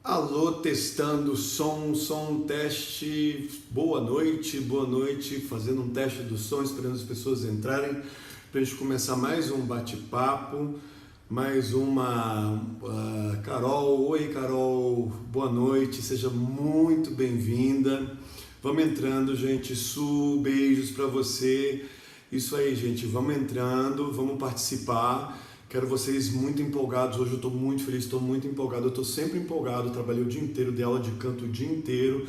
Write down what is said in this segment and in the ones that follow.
Alô, testando som, teste, boa noite, fazendo um teste do som, esperando as pessoas entrarem para a gente começar mais um bate-papo, mais uma Carol, oi Carol, boa noite, seja muito bem-vinda, vamos entrando gente, beijos para você, isso aí gente, vamos entrando, vamos participar. Quero vocês muito empolgados, hoje eu estou muito feliz, estou muito empolgado, eu estou sempre empolgado, trabalhei o dia inteiro, dei aula de canto o dia inteiro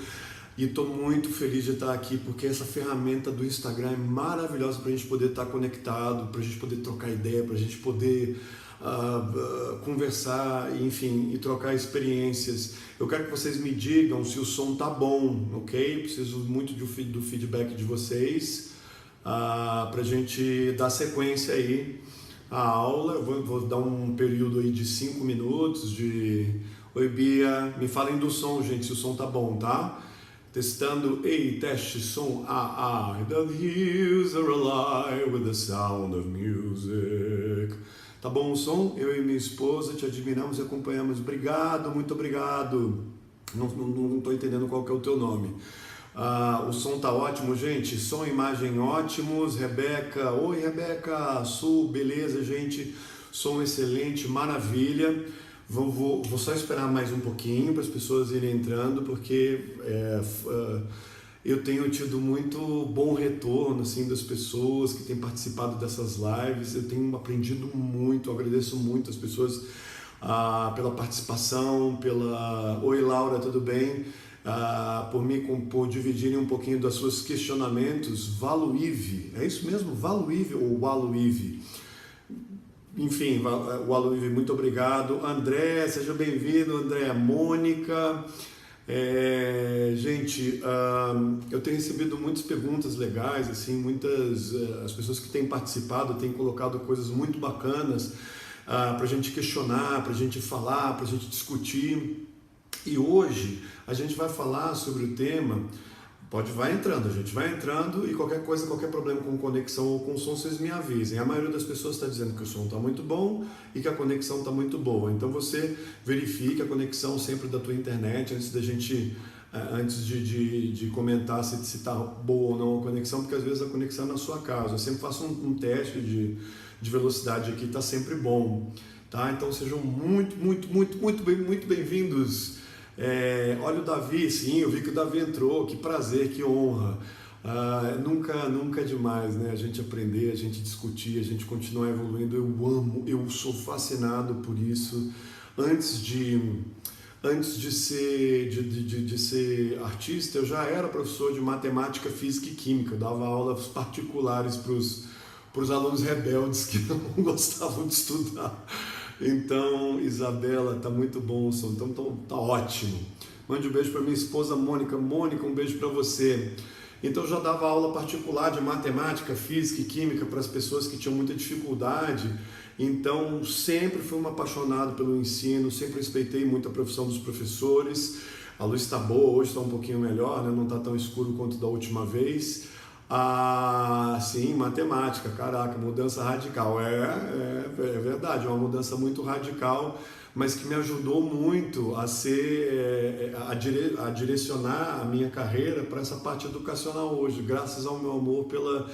e estou muito feliz de estar aqui porque essa ferramenta do Instagram é maravilhosa para a gente poder estar conectado, para a gente poder trocar ideia, para a gente poder conversar, enfim, e trocar experiências. Eu quero que vocês me digam se o som tá bom, ok? Preciso muito do feedback de vocês para a gente dar sequência aí a aula. Eu vou dar um período aí de 5 minutos de... Oi Bia, me falem do som, gente, se o som tá bom, tá? Testando, ei, teste som, The hills are alive with the sound of music. Tá bom o som? Eu e minha esposa te admiramos e acompanhamos. Obrigado, muito obrigado. Não tô entendendo qual que é o teu nome. O som tá ótimo, gente. Som e imagem ótimos. Rebeca, oi Rebeca, beleza, gente. Som excelente, maravilha. Vou só esperar mais um pouquinho para as pessoas irem entrando, porque eu tenho tido muito bom retorno assim, das pessoas que têm participado dessas lives. Eu tenho aprendido muito, agradeço muito as pessoas pela participação, Oi Laura, tudo bem? Por dividirem um pouquinho dos seus questionamentos. Valuive, é isso mesmo? Valuive ou Waluive? Enfim, Waluive, muito obrigado. André, seja bem-vindo, André. Mônica, gente, eu tenho recebido muitas perguntas legais, assim, as pessoas que têm participado têm colocado coisas muito bacanas para a gente questionar, para a gente falar, para a gente discutir. E hoje a gente vai falar sobre o tema, vai entrando, a gente vai entrando, e qualquer coisa, qualquer problema com conexão ou com som, vocês me avisem. A maioria das pessoas está dizendo que o som está muito bom e que a conexão está muito boa. Então você verifique a conexão sempre da tua internet antes de comentar se está boa ou não a conexão, porque às vezes a conexão é na sua casa. Eu sempre faço um teste de velocidade aqui, está sempre bom. Tá? Então sejam muito bem-vindos. Olha o Davi, sim, eu vi que o Davi entrou, que prazer, que honra. Nunca é demais, né? A gente aprender, a gente discutir, a gente continuar evoluindo. Eu sou fascinado por isso. Antes de ser artista, eu já era professor de matemática, física e química. Eu dava aulas particulares para os alunos rebeldes que não gostavam de estudar. Então, Isabela, tá muito bom o som, então tá ótimo. Mande um beijo para minha esposa Mônica. Mônica, um beijo para você. Então, eu já dava aula particular de matemática, física e química para as pessoas que tinham muita dificuldade. Então, sempre fui um apaixonado pelo ensino, sempre respeitei muito a profissão dos professores. A luz está boa, hoje está um pouquinho melhor, né? Não está tão escuro quanto da última vez. Sim, matemática, caraca, mudança radical, é verdade, é uma mudança muito radical, mas que me ajudou muito a direcionar a minha carreira para essa parte educacional hoje, graças ao meu amor pelo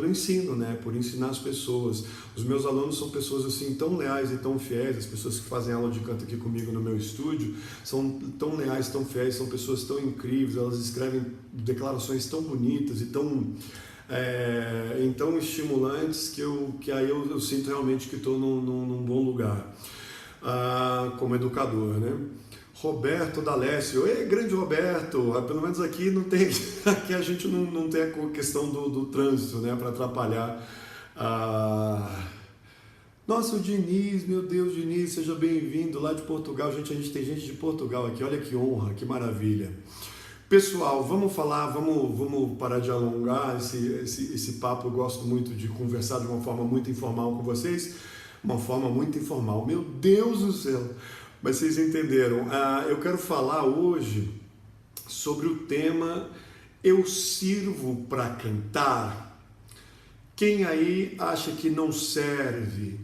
ensino, né? Por ensinar as pessoas. Os meus alunos são pessoas assim tão leais e tão fiéis. As pessoas que fazem aula de canto aqui comigo no meu estúdio são tão leais, tão fiéis, são pessoas tão incríveis. Elas escrevem declarações tão bonitas e tão estimulantes que aí eu sinto realmente que estou num bom lugar como educador, né? Roberto D'Alessio, grande Roberto, pelo menos aqui não tem, aqui a gente não tem a questão do trânsito, né, para atrapalhar. Nossa, o Diniz, meu Deus, Diniz, seja bem-vindo lá de Portugal, gente, a gente tem gente de Portugal aqui, olha que honra, que maravilha. Pessoal, vamos parar de alongar esse papo. Eu gosto muito de conversar de uma forma muito informal com vocês, uma forma muito informal, meu Deus do céu. Mas vocês entenderam. Eu quero falar hoje sobre o tema Eu sirvo para cantar. Quem aí acha que não serve?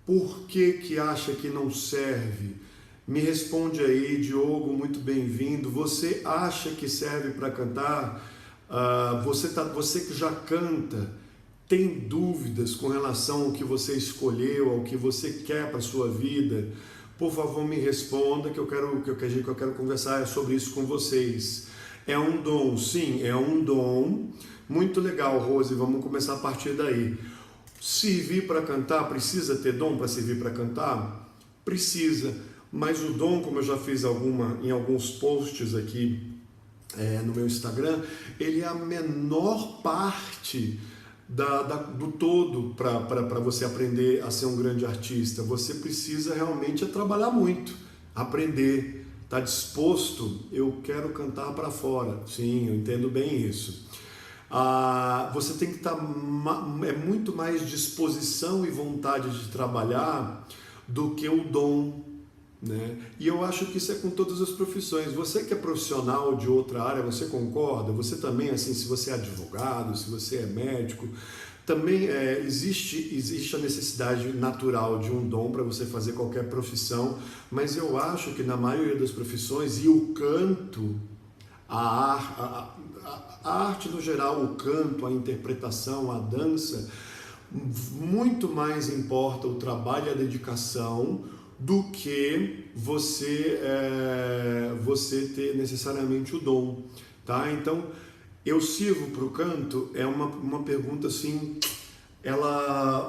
Por que acha que não serve? Me responde aí, Diogo, muito bem-vindo. Você acha que serve para cantar? Você que já canta, tem dúvidas com relação ao que você escolheu, ao que você quer para a sua vida? Por favor, me responda, que eu quero conversar sobre isso com vocês. É um dom? Sim, é um dom. Muito legal, Rose, vamos começar a partir daí. Servir para cantar, precisa ter dom para servir para cantar? Precisa, mas o dom, como eu já fiz em alguns posts aqui no meu Instagram, ele é a menor parte do todo para você aprender a ser um grande artista. Você precisa realmente trabalhar muito, aprender, estar disposto. Eu quero cantar para fora. Sim, eu entendo bem isso. Você tem que estar muito mais disposição e vontade de trabalhar do que o dom, né? E eu acho que isso é com todas as profissões. Você que é profissional de outra área, você concorda? Você também, assim, se você é advogado, se você é médico, também existe a necessidade natural de um dom para você fazer qualquer profissão, mas eu acho que na maioria das profissões, e o canto, a arte no geral, o canto, a interpretação, a dança, muito mais importa o trabalho e a dedicação do que você ter necessariamente o dom, tá? Então, eu sirvo para o canto é uma pergunta assim,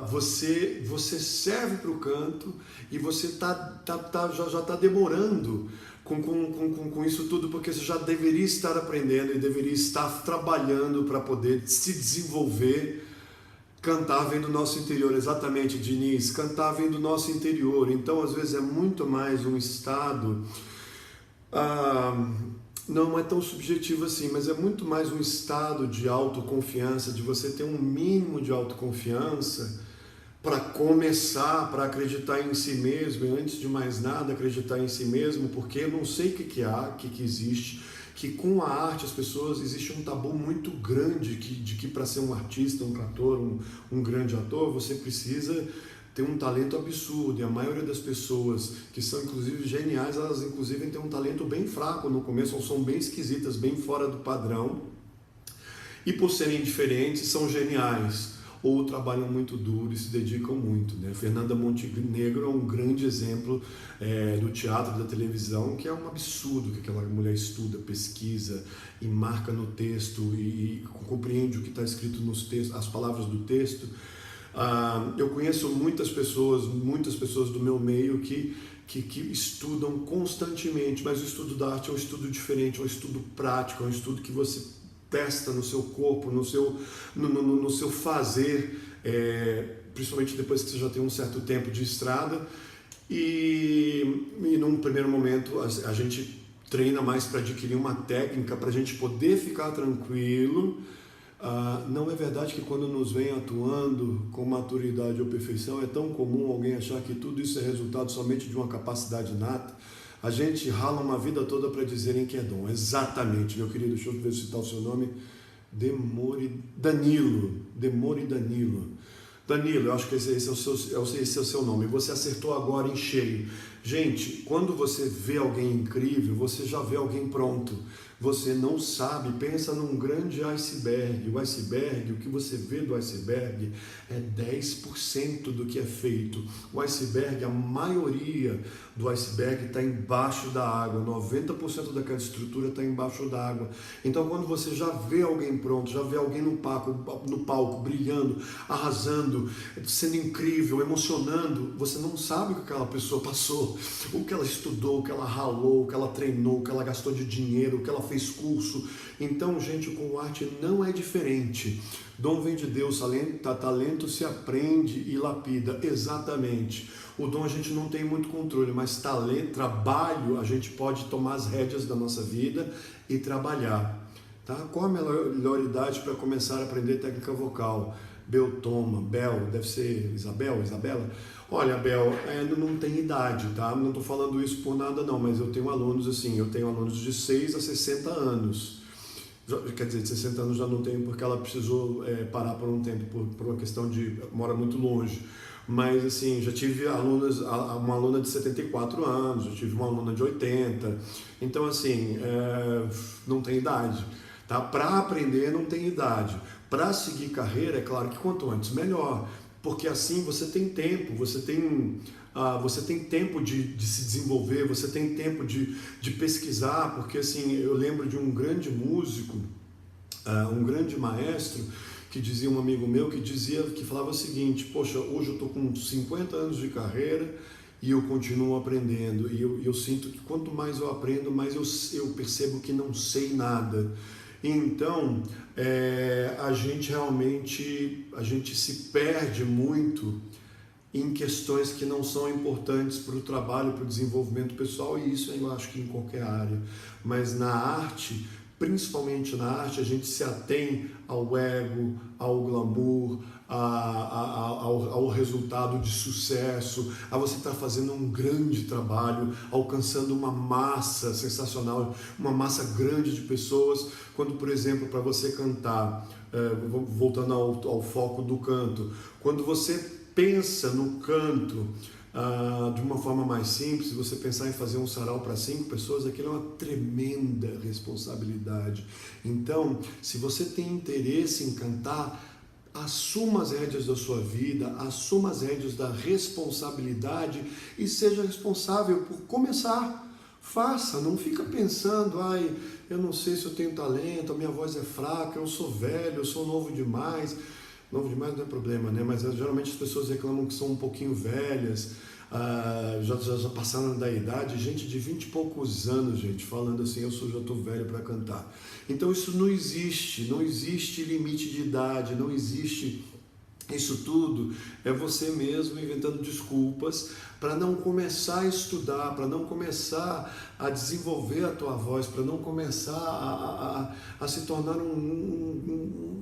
você serve para o canto e você já está demorando com isso tudo, porque você já deveria estar aprendendo e deveria estar trabalhando para poder se desenvolver. Cantar vem do nosso interior, exatamente, Diniz, cantar vem do nosso interior, então às vezes é muito mais um estado, não é tão subjetivo assim, mas é muito mais um estado de autoconfiança, de você ter um mínimo de autoconfiança para começar, para acreditar em si mesmo, e antes de mais nada acreditar em si mesmo, porque eu não sei o que existe, que com a arte as pessoas, existe um tabu muito grande de que para ser um artista, um cantor, um grande ator, você precisa ter um talento absurdo, e a maioria das pessoas que são inclusive geniais, elas inclusive têm um talento bem fraco no começo, ou são bem esquisitas, bem fora do padrão, e por serem diferentes são geniais, ou trabalham muito duro e se dedicam muito, né? Fernanda Montenegro é um grande exemplo do teatro, da televisão, que é um absurdo que aquela mulher estuda, pesquisa e marca no texto e compreende o que está escrito nos textos, as palavras do texto. Eu conheço muitas pessoas do meu meio que estudam constantemente, mas o estudo da arte é um estudo diferente, é um estudo prático, é um estudo que você testa no seu corpo, no seu fazer, principalmente depois que você já tem um certo tempo de estrada, e num primeiro momento a gente treina mais para adquirir uma técnica, para a gente poder ficar tranquilo. Não é verdade que quando nos vem atuando com maturidade ou perfeição, é tão comum alguém achar que tudo isso é resultado somente de uma capacidade inata? A gente rala uma vida toda para dizerem que é dom. Exatamente, meu querido, deixa eu ver citar o seu nome. Danilo. Danilo, eu acho que esse é o seu nome. Você acertou agora em cheio. Gente, quando você vê alguém incrível, você já vê alguém pronto. Você não sabe, pensa num grande iceberg. O iceberg, o que você vê do iceberg é 10% do que é feito. O iceberg, a maioria do iceberg está embaixo da água. 90% daquela estrutura está embaixo da água. Então, quando você já vê alguém pronto, já vê alguém no palco brilhando, arrasando, sendo incrível, emocionando, você não sabe o que aquela pessoa passou, o que ela estudou, o que ela ralou, o que ela treinou, o que ela gastou de dinheiro, o que ela fez curso. Então, gente, com arte não é diferente. Dom vem de Deus, talento se aprende e lapida. Exatamente. O dom a gente não tem muito controle, mas talento, trabalho, a gente pode tomar as rédeas da nossa vida e trabalhar. Tá? Qual a melhor idade para começar a aprender técnica vocal? Deve ser Isabela? Olha, Bel, não tem idade, tá? Não estou falando isso por nada não, mas eu tenho alunos de 6 a 60 anos. Quer dizer, de 60 anos já não tenho, porque ela precisou parar por um tempo, por uma questão de... mora muito longe. Mas assim, já tive alunas, uma aluna de 74 anos, já tive uma aluna de 80. Então assim, não tem idade. Tá? Para aprender não tem idade. Para seguir carreira, é claro que quanto antes melhor. Porque assim você tem tempo, você tem tempo de se desenvolver, você tem tempo de pesquisar, porque assim, eu lembro de um grande músico, um grande maestro, que dizia, um amigo meu, que falava o seguinte: poxa, hoje eu estou com 50 anos de carreira e eu continuo aprendendo, e eu sinto que quanto mais eu aprendo, mais eu percebo que não sei nada. Então, a gente se perde muito em questões que não são importantes para o trabalho, para o desenvolvimento pessoal, e isso eu acho que em qualquer área. Mas na arte, principalmente na arte, a gente se atém ao ego, ao glamour, ao resultado de sucesso, a você estar fazendo um grande trabalho, alcançando uma massa sensacional, uma massa grande de pessoas, quando, por exemplo, para você cantar, voltando ao foco do canto, quando você pensa no canto de uma forma mais simples, você pensar em fazer um sarau para 5 pessoas, aquilo é uma tremenda responsabilidade. Então, se você tem interesse em cantar, assuma as rédeas da sua vida, assuma as rédeas da responsabilidade e seja responsável por começar. Faça, não fica pensando, eu não sei se eu tenho talento, a minha voz é fraca, eu sou velho, eu sou novo demais. Novo demais não é problema, né? Mas geralmente as pessoas reclamam que são um pouquinho velhas, já passaram da idade, gente de 20 e poucos anos, gente, falando assim, já estou velho para cantar. Então isso não existe limite de idade, não existe isso tudo, é você mesmo inventando desculpas para não começar a estudar, para não começar a desenvolver a tua voz, para não começar a se tornar um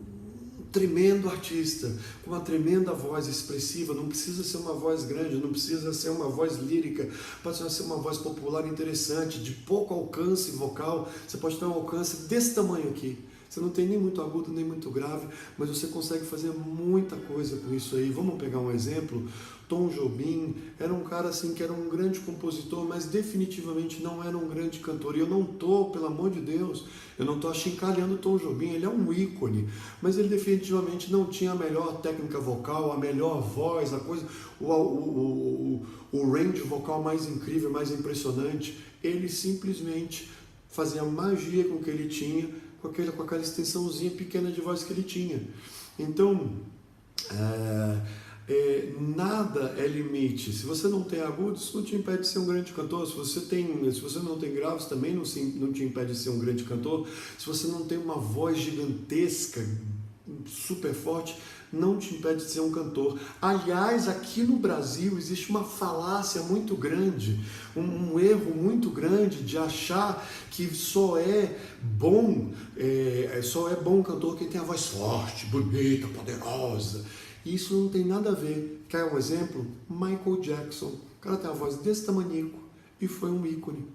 tremendo artista, com uma tremenda voz expressiva. Não precisa ser uma voz grande, não precisa ser uma voz lírica, pode ser uma voz popular interessante, de pouco alcance vocal. Você pode ter um alcance desse tamanho aqui. Você não tem nem muito agudo, nem muito grave, mas você consegue fazer muita coisa com isso aí. Vamos pegar um exemplo. Tom Jobim era um cara assim que era um grande compositor, mas definitivamente não era um grande cantor. E eu não estou, pelo amor de Deus, eu não estou achincalhando Tom Jobim, ele é um ícone, mas ele definitivamente não tinha a melhor técnica vocal, a melhor voz, o range vocal mais incrível, mais impressionante. Ele simplesmente fazia magia com o que ele tinha, com aquela extensãozinha pequena de voz que ele tinha. Então, nada é limite. Se você não tem agudos, isso não te impede de ser um grande cantor. Se você não tem graves, também não te impede de ser um grande cantor. Se você não tem uma voz gigantesca, super forte, não te impede de ser um cantor. Aliás, aqui no Brasil existe uma falácia muito grande, um erro muito grande de achar que só é bom cantor quem tem a voz forte, bonita, poderosa. Isso não tem nada a ver. Quer um exemplo? Michael Jackson. O cara tem uma voz desse tamanico e foi um ícone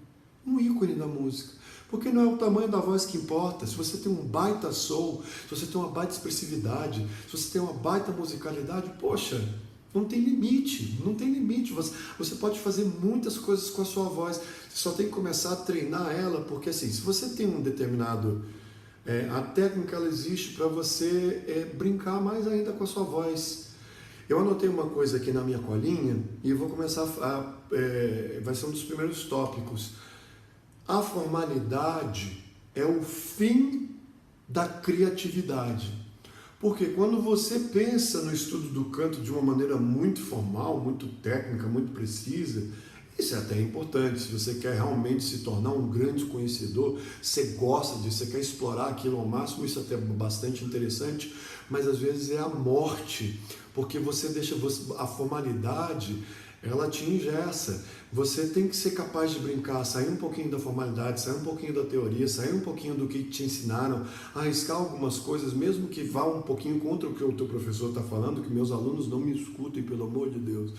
da música. Porque não é o tamanho da voz que importa. Se você tem um baita soul, se você tem uma baita expressividade, se você tem uma baita musicalidade, poxa, não tem limite, não tem limite. Você pode fazer muitas coisas com a sua voz. Você só tem que começar a treinar ela, porque assim, se você tem um determinado... a técnica ela existe para você brincar mais ainda com a sua voz. Eu anotei uma coisa aqui na minha colinha e eu vou começar vai ser um dos primeiros tópicos. A formalidade é o fim da criatividade. Porque quando você pensa no estudo do canto de uma maneira muito formal, muito técnica, muito precisa, isso é até importante. Se você quer realmente se tornar um grande conhecedor, você gosta disso, você quer explorar aquilo ao máximo, isso é até bastante interessante, mas às vezes é a morte, porque você deixa a formalidade, ela te engessa. Você tem que ser capaz de brincar, sair um pouquinho da formalidade, sair um pouquinho da teoria, sair um pouquinho do que te ensinaram, arriscar algumas coisas, mesmo que vá um pouquinho contra o que o teu professor está falando, que meus alunos não me escutem, pelo amor de Deus.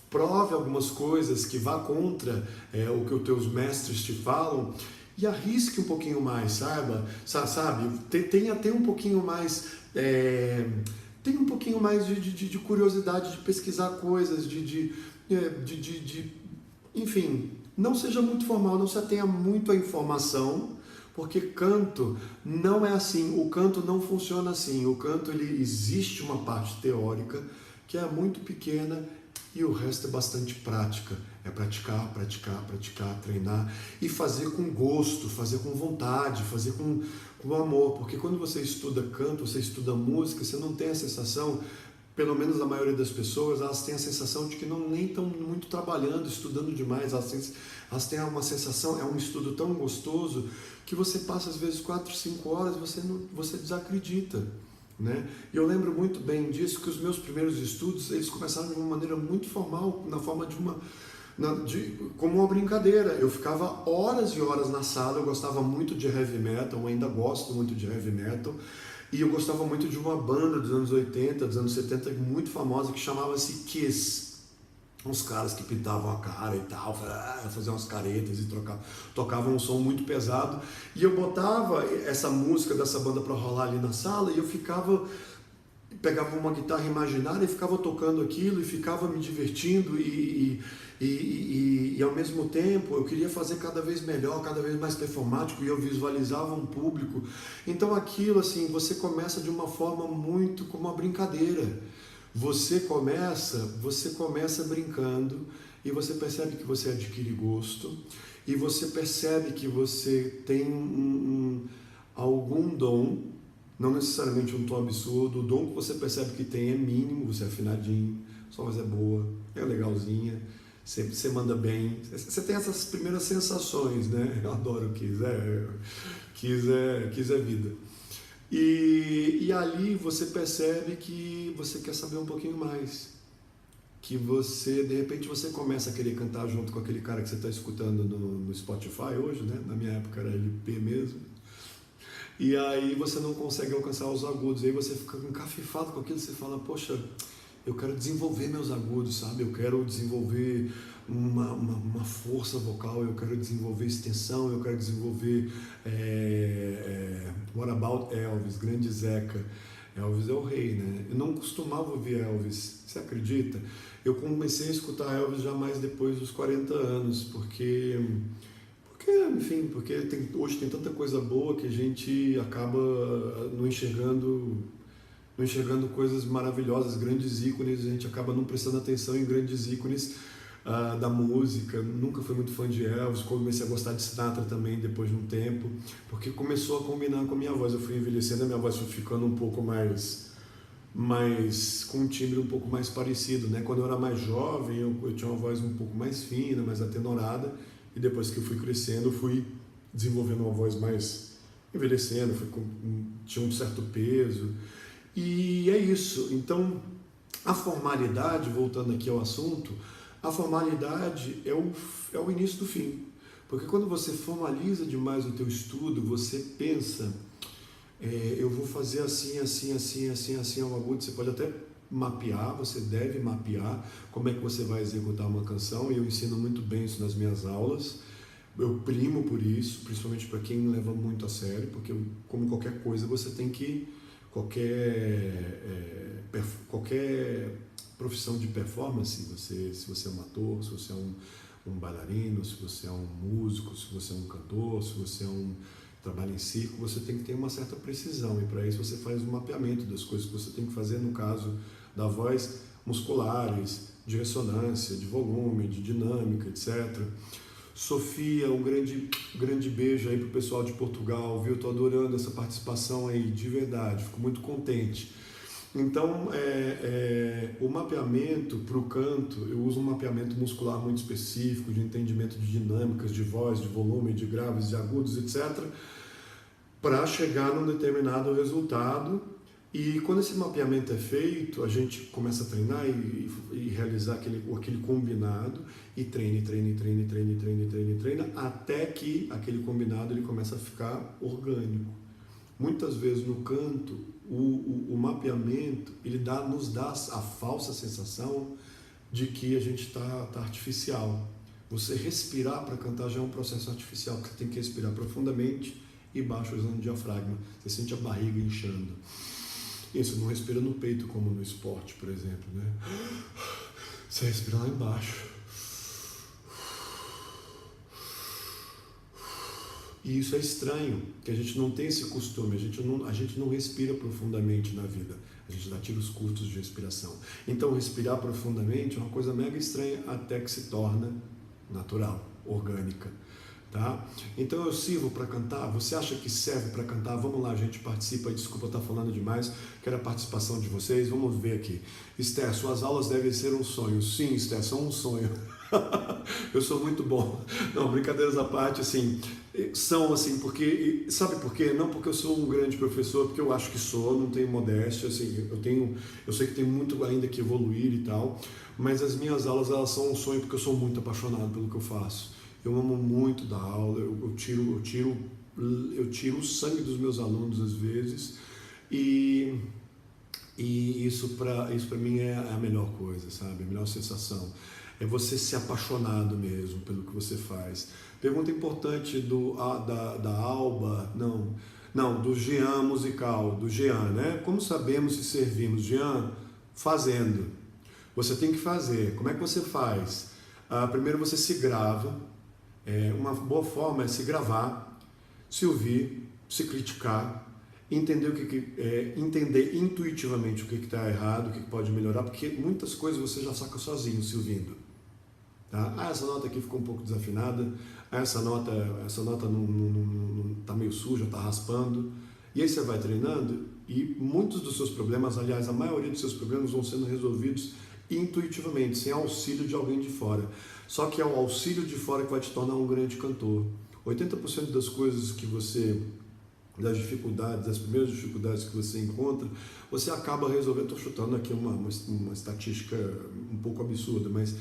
Prove algumas coisas que vá contra o que os teus mestres te falam e arrisque um pouquinho mais, sabe? Tenha um pouquinho mais... tenha um pouquinho mais de curiosidade, de pesquisar coisas, enfim, não seja muito formal, não se atenha muito à informação, porque canto não é assim, o canto não funciona assim. O canto, ele existe uma parte teórica que é muito pequena e o resto é bastante prática. É praticar, praticar, praticar, treinar e fazer com gosto, fazer com vontade, fazer com amor, porque quando você estuda canto, você estuda música, você não tem a sensação, pelo menos a maioria das pessoas, elas têm a sensação de que não nem estão muito trabalhando, estudando demais, elas têm uma sensação, é um estudo tão gostoso que você passa às vezes 4, 5 horas e você desacredita, né? E eu lembro muito bem disso, que os meus primeiros estudos, eles começaram de uma maneira muito formal, na forma como uma brincadeira. Eu ficava horas e horas na sala, eu gostava muito de heavy metal, eu ainda gosto muito de heavy metal, e eu gostava muito de uma banda dos anos 80, dos anos 70, muito famosa, que chamava-se Kiss. Uns caras que pintavam a cara e tal, faziam umas caretas e tocavam um som muito pesado, e eu botava essa música dessa banda para rolar ali na sala, e eu pegava uma guitarra imaginária e ficava tocando aquilo, e ficava me divertindo, e ao mesmo tempo eu queria fazer cada vez melhor, cada vez mais performático, e eu visualizava um público. Então aquilo, assim, você começa de uma forma muito como uma brincadeira. Você começa brincando, e você percebe que você adquire gosto, e você percebe que você tem algum dom, não necessariamente um tom absurdo. O dom que você percebe que tem é mínimo, você é afinadinho, sua voz é boa, é legalzinha, você manda bem, você tem essas primeiras sensações, né? Eu adoro o Kiss é vida. E ali você percebe que você quer saber um pouquinho mais, que de repente você começa a querer cantar junto com aquele cara que você está escutando no Spotify hoje, né? Na minha época era LP mesmo, e aí você não consegue alcançar os agudos, aí você fica encafifado com aquilo, você fala, poxa, eu quero desenvolver meus agudos, sabe? Eu quero desenvolver uma força vocal, eu quero desenvolver extensão, eu quero desenvolver What About Elvis, grande Zeca. Elvis é o rei, né? Eu não costumava ouvir Elvis, você acredita? Eu comecei a escutar Elvis já mais depois dos 40 anos, porque hoje tem tanta coisa boa que a gente acaba não enxergando coisas maravilhosas, grandes ícones, a gente acaba não prestando atenção em grandes ícones da música. Nunca fui muito fã de Elvis, comecei a gostar de Sinatra também depois de um tempo, porque começou a combinar com a minha voz. Eu fui envelhecendo, a minha voz foi ficando um pouco mais com um timbre um pouco mais parecido, né? Quando eu era mais jovem, eu tinha uma voz um pouco mais fina, mais atenorada, e depois que eu fui crescendo, eu fui desenvolvendo uma voz mais envelhecendo, tinha um certo peso. E é isso. Então, a formalidade, voltando aqui ao assunto, a formalidade é o início do fim. Porque quando você formaliza demais o teu estudo, você pensa, eu vou fazer assim, assim, assim, assim, assim, ao agudo. Você pode até mapear, você deve mapear como é que você vai executar uma canção, e eu ensino muito bem isso nas minhas aulas. Eu primo por isso, principalmente para quem leva muito a sério, porque como qualquer coisa, você tem que qualquer profissão de performance, se você é um ator, se você é um bailarino, se você é um músico, se você é um cantor, se você trabalha em circo, você tem que ter uma certa precisão, e para isso você faz um mapeamento das coisas que você tem que fazer, no caso da voz, musculares, de ressonância, de volume, de dinâmica, etc. Sofia, um grande beijo aí pro pessoal de Portugal, viu? Tô adorando essa participação aí, de verdade, fico muito contente. Então, o mapeamento para o canto, eu uso um mapeamento muscular muito específico, de entendimento de dinâmicas, de voz, de volume, de graves, de agudos, etc., para chegar num determinado resultado. E quando esse mapeamento é feito, a gente começa a treinar e realizar aquele combinado, e treina, até que aquele combinado ele começa a ficar orgânico. Muitas vezes no canto, o mapeamento ele nos dá a falsa sensação de que a gente está artificial. Você respirar para cantar já é um processo artificial, porque você tem que respirar profundamente e baixo usando o diafragma. Você sente a barriga inchando. Isso, não respira no peito como no esporte, por exemplo, né? Você respira lá embaixo. E isso é estranho, que a gente não tem esse costume, a gente não respira profundamente na vida, a gente dá tiros curtos de respiração. Então respirar profundamente é uma coisa mega estranha até que se torna natural, orgânica. Tá? Então eu sirvo para cantar, você acha que serve para cantar? Vamos lá, gente, participa, desculpa estar falando demais, quero a participação de vocês, vamos ver aqui. Esther, suas aulas devem ser um sonho. Sim, Esther, são um sonho. Eu sou muito bom. Não, brincadeiras à parte, assim, são assim, porque, sabe por quê? Não porque eu sou um grande professor, porque eu acho que sou, não tenho modéstia, assim, eu sei que tem muito ainda que evoluir e tal, mas as minhas aulas, elas são um sonho porque eu sou muito apaixonado pelo que eu faço. Eu amo muito dar aula, eu tiro o sangue dos meus alunos às vezes, e isso para mim é a melhor coisa, sabe? A melhor sensação é você ser apaixonado mesmo pelo que você faz. Pergunta importante da Alba, não, do Jean musical, do Jean, né? Como sabemos se servimos? Jean, fazendo. Você tem que fazer. Como é que você faz? Primeiro você se grava. Uma boa forma é se gravar, se ouvir, se criticar, entender entender intuitivamente o que está errado, o que pode melhorar, porque muitas coisas você já saca sozinho se ouvindo. Tá? Essa nota aqui ficou um pouco desafinada, essa nota não está meio suja, está raspando. E aí você vai treinando e muitos dos seus problemas, aliás, a maioria dos seus problemas vão sendo resolvidos intuitivamente, sem auxílio de alguém de fora. Só que é o auxílio de fora que vai te tornar um grande cantor. 80% das coisas das dificuldades, das primeiras dificuldades que você encontra, você acaba resolvendo. Estou chutando aqui uma estatística um pouco absurda, mas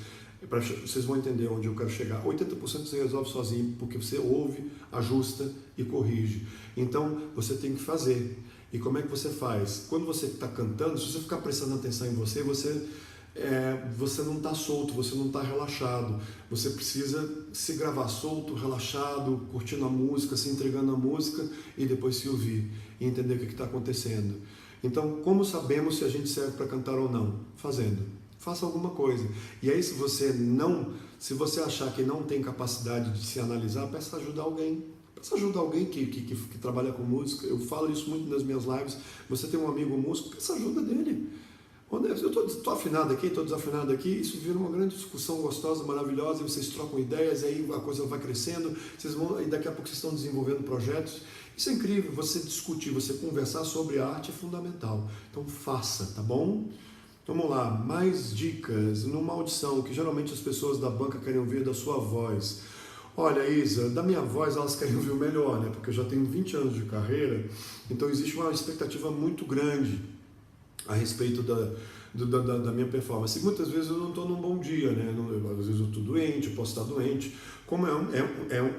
vocês vão entender onde eu quero chegar. 80% você resolve sozinho, porque você ouve, ajusta e corrige. Então, você tem que fazer. E como é que você faz? Quando você está cantando, se você ficar prestando atenção em você não está solto, você não está relaxado. Você precisa se gravar solto, relaxado, curtindo a música, se entregando à música e depois se ouvir e entender o que está acontecendo. Então, como sabemos se a gente serve para cantar ou não? Fazendo. Faça alguma coisa. E aí, se você achar que não tem capacidade de se analisar, peça ajuda a alguém. Peça ajuda a alguém que trabalha com música. Eu falo isso muito nas minhas lives. Você tem um amigo músico, peça ajuda dele. Eu estou afinado aqui, estou desafinado aqui, isso vira uma grande discussão gostosa, maravilhosa, e vocês trocam ideias, e aí a coisa vai crescendo, e daqui a pouco vocês estão desenvolvendo projetos. Isso é incrível, você discutir, você conversar sobre arte é fundamental. Então faça, tá bom? Vamos lá, mais dicas. Numa audição, que geralmente as pessoas da banca querem ouvir da sua voz. Olha, Isa, da minha voz elas querem ouvir o melhor, né? Porque eu já tenho 20 anos de carreira, então existe uma expectativa muito grande a respeito da minha performance. E muitas vezes eu não estou num bom dia, né? Às vezes eu estou doente, eu posso estar doente. Como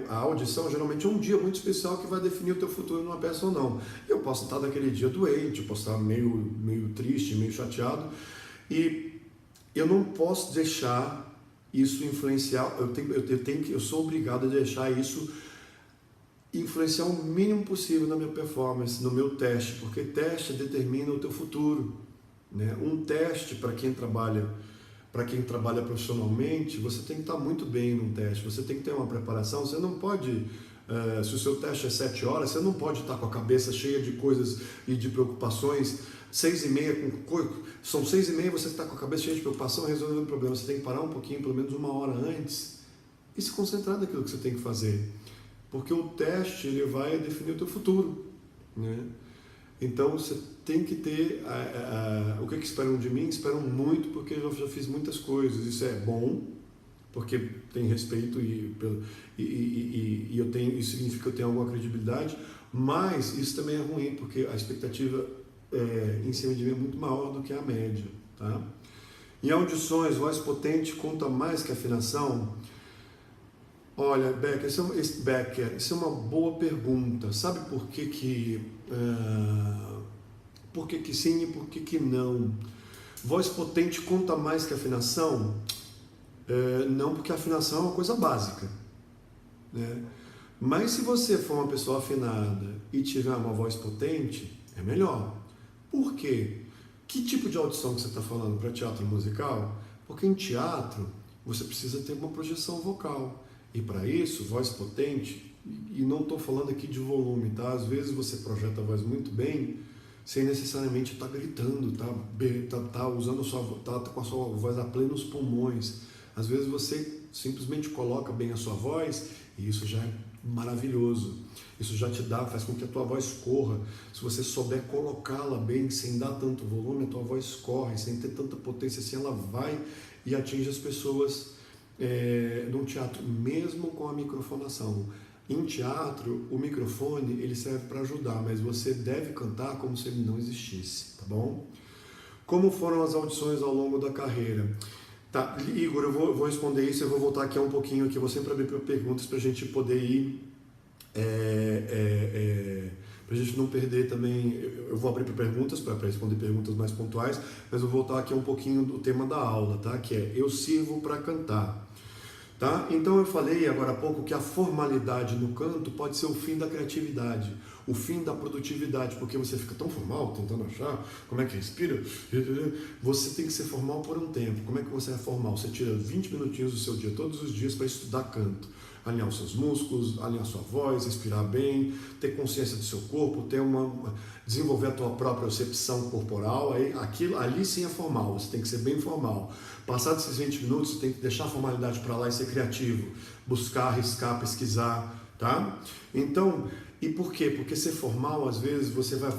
a audição geralmente é um dia muito especial que vai definir o teu futuro numa peça ou não. Eu posso estar daquele dia doente, eu posso estar meio triste, meio chateado, e eu não posso deixar isso influenciar, eu sou obrigado a deixar isso influenciar o mínimo possível na minha performance, no meu teste, porque teste determina o teu futuro, né? Um teste para quem trabalha profissionalmente, você tem que estar muito bem num teste, você tem que ter uma preparação, você não pode, se o seu teste é 7 horas, você não pode estar com a cabeça cheia de coisas e de preocupações, 6h30, são 6h30, você está com a cabeça cheia de preocupação resolvendo o problema, você tem que parar um pouquinho, pelo menos 1 hora antes, e se concentrar naquilo que você tem que fazer. Porque o teste ele vai definir o teu futuro, né? Então você tem que ter o que esperam de mim? Esperam muito, porque eu já fiz muitas coisas. Isso é bom, porque tem respeito e eu tenho, isso significa que eu tenho alguma credibilidade, mas isso também é ruim, porque a expectativa em cima de mim é muito maior do que a média, tá? Em audições, voz potente conta mais que afinação? Olha, Becker, isso é uma boa pergunta. Sabe por que sim e por que não? Voz potente conta mais que afinação? Não, porque a afinação é uma coisa básica, né? Mas se você for uma pessoa afinada e tiver uma voz potente, é melhor. Por quê? Que tipo de audição que você está falando para teatro musical? Porque em teatro você precisa ter uma projeção vocal. E para isso, voz potente, e não estou falando aqui de volume, tá? Às vezes você projeta a voz muito bem, sem necessariamente estar gritando, tá usando tá com a sua voz a plenos pulmões. Às vezes você simplesmente coloca bem a sua voz e isso já é maravilhoso. Isso já faz com que a tua voz corra. Se você souber colocá-la bem, sem dar tanto volume, a tua voz corre, sem ter tanta potência, assim ela vai e atinge as pessoas num teatro, mesmo com a microfonação. Em teatro, o microfone ele serve para ajudar, mas você deve cantar como se ele não existisse, tá bom? Como foram as audições ao longo da carreira? Tá, Igor, eu vou responder isso, eu vou voltar aqui um pouquinho, aqui, eu vou sempre abrir para perguntas para a gente poder ir, para a gente não perder também, eu vou abrir para perguntas, para responder perguntas mais pontuais, mas eu vou voltar aqui um pouquinho do tema da aula, tá? Que é, eu sirvo para cantar. Tá? Então eu falei agora há pouco que a formalidade no canto pode ser o fim da criatividade, o fim da produtividade, porque você fica tão formal, tentando achar como é que respira. Você tem que ser formal por um tempo. Como é que você é formal? Você tira 20 minutinhos do seu dia, todos os dias, para estudar canto. Alinhar os seus músculos, alinhar sua voz, respirar bem, ter consciência do seu corpo, desenvolver a tua própria percepção corporal. Ali sim é formal, você tem que ser bem formal. Passados esses 20 minutos, você tem que deixar a formalidade para lá e ser criativo. Buscar, arriscar, pesquisar, tá? Então, e por quê? Porque ser formal, às vezes, você vai...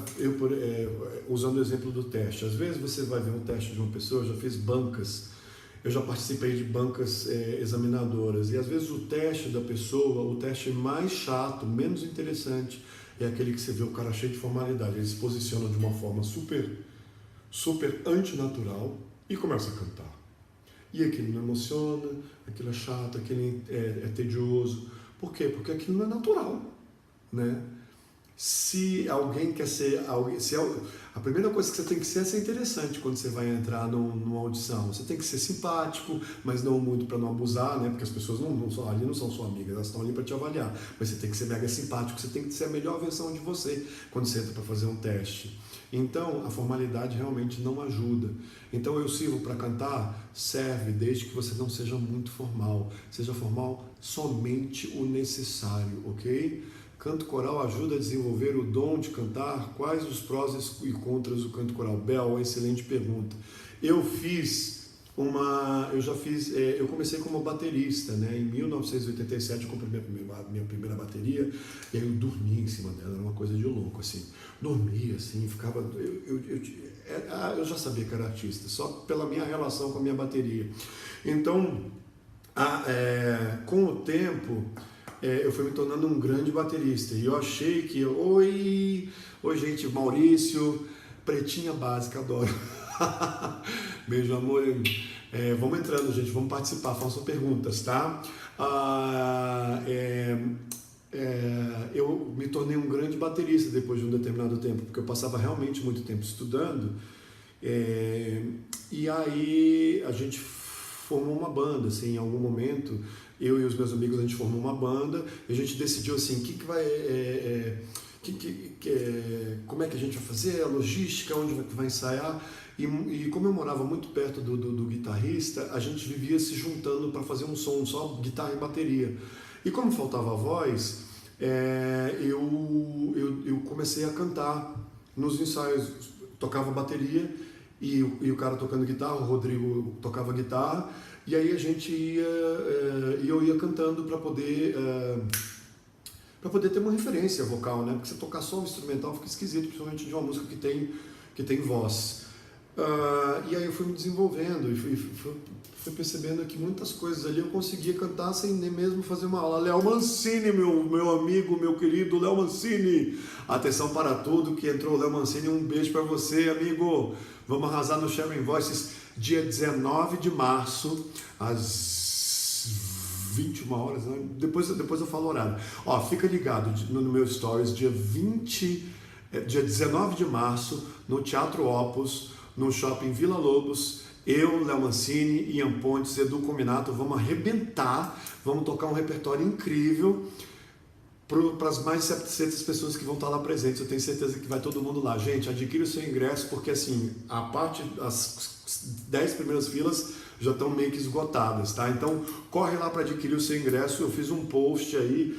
usando o exemplo do teste, às vezes você vai ver um teste de uma pessoa, eu já fiz bancas, eu já participei de bancas examinadoras, e às vezes o teste da pessoa, o teste mais chato, menos interessante, é aquele que você vê o cara cheio de formalidade. Ele se posiciona de uma forma super, super antinatural e começa a cantar. E aquilo não emociona, aquilo é chato, aquilo é tedioso. Por quê? Porque aquilo não é natural, né? Se alguém quer ser... A primeira coisa que você tem que ser é ser interessante quando você vai entrar numa audição. Você tem que ser simpático, mas não muito para não abusar, né? Porque as pessoas não são suas amigas, elas estão ali para te avaliar. Mas você tem que ser mega simpático, você tem que ser a melhor versão de você quando você entra para fazer um teste. Então, a formalidade realmente não ajuda. Então, eu sirvo para cantar? Serve, desde que você não seja muito formal. Seja formal somente o necessário, ok? Canto coral ajuda a desenvolver o dom de cantar? Quais os prós e contras do canto coral? Bel, excelente pergunta. Eu comecei como baterista, né? Em 1987 eu comprei minha primeira bateria e aí eu dormia em cima dela, era uma coisa de louco, assim. Dormia, assim, ficava... Eu já sabia que era artista, só pela minha relação com a minha bateria. Então, com o tempo... eu fui me tornando um grande baterista e eu achei que... Oi, gente, Maurício, pretinha básica, adoro. Beijo, amor. Vamos entrando, gente, vamos participar, façam perguntas, tá? Eu me tornei um grande baterista depois de um determinado tempo, porque eu passava realmente muito tempo estudando, e aí a gente formou uma banda, assim, em algum momento, eu e os meus amigos, a gente formou uma banda, e a gente decidiu, assim, como é que a gente vai fazer, a logística, onde vai ensaiar, e como eu morava muito perto do guitarrista, a gente vivia se juntando para fazer um som, só guitarra e bateria. E como faltava voz, eu comecei a cantar nos ensaios, tocava bateria, e o cara tocando guitarra, o Rodrigo tocava guitarra, e aí a gente eu ia cantando para poder ter uma referência vocal, né? Porque você tocar só um instrumental fica esquisito, principalmente de uma música que tem voz. E aí eu fui me desenvolvendo e fui percebendo que muitas coisas ali eu conseguia cantar sem nem mesmo fazer uma aula. Léo Mancini, meu amigo, meu querido Léo Mancini. Atenção para tudo que entrou o Léo Mancini, um beijo para você, amigo. Vamos arrasar no Sharing Voices, dia 19 de março, às 21 horas, né? Depois eu falo o horário. Ó, fica ligado no meu stories, dia 19 de março, no Teatro Opus, no Shopping Vila Lobos, eu, Léo Mancini, Ian Pontes, Edu Cominato, vamos arrebentar, vamos tocar um repertório incrível. para as mais de 700 pessoas que vão estar lá presentes. Eu tenho certeza que vai todo mundo lá. Gente, adquire o seu ingresso, porque assim, as 10 primeiras filas já estão meio que esgotadas, tá? Então, corre lá para adquirir o seu ingresso. Eu fiz um post aí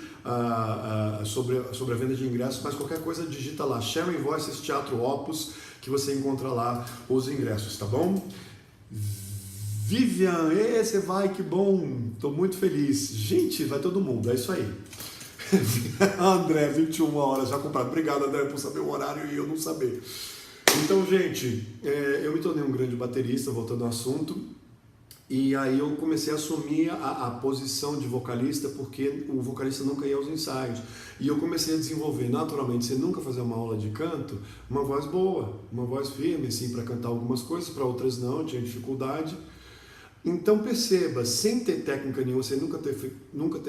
sobre a venda de ingressos, mas qualquer coisa digita lá, Sharing Voices Teatro Opus, que você encontra lá os ingressos, tá bom? Vivian, você vai, que bom, estou muito feliz. Gente, vai todo mundo, é isso aí. André, 21 horas já comprado. Obrigado, André, por saber o horário e eu não saber. Então, gente, eu me tornei um grande baterista, voltando ao assunto, e aí eu comecei a assumir a posição de vocalista, porque o vocalista nunca ia aos ensaios. E eu comecei a desenvolver naturalmente, sem nunca fazer uma aula de canto, uma voz boa, uma voz firme, assim, para cantar algumas coisas, para outras não, tinha dificuldade. Então perceba, sem ter técnica nenhuma, sem nunca ter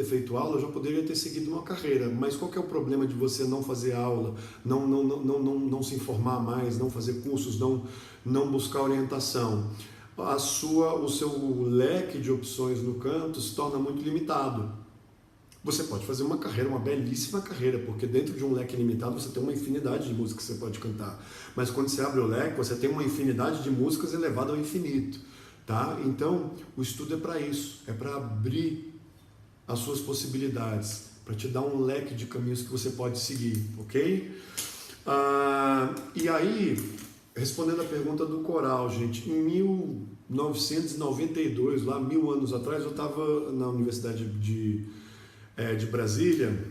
feito aula, eu já poderia ter seguido uma carreira. Mas qual que é o problema de você não fazer aula, não se informar mais, não fazer cursos, não buscar orientação? O seu leque de opções no canto se torna muito limitado. Você pode fazer uma carreira, uma belíssima carreira, porque dentro de um leque limitado você tem uma infinidade de músicas que você pode cantar. Mas quando você abre o leque, você tem uma infinidade de músicas elevada ao infinito. Tá? Então, o estudo é para isso, é para abrir as suas possibilidades, para te dar um leque de caminhos que você pode seguir, ok? E aí, respondendo a pergunta do coral, gente, em 1992, lá 1000 anos atrás, eu estava na Universidade de Brasília,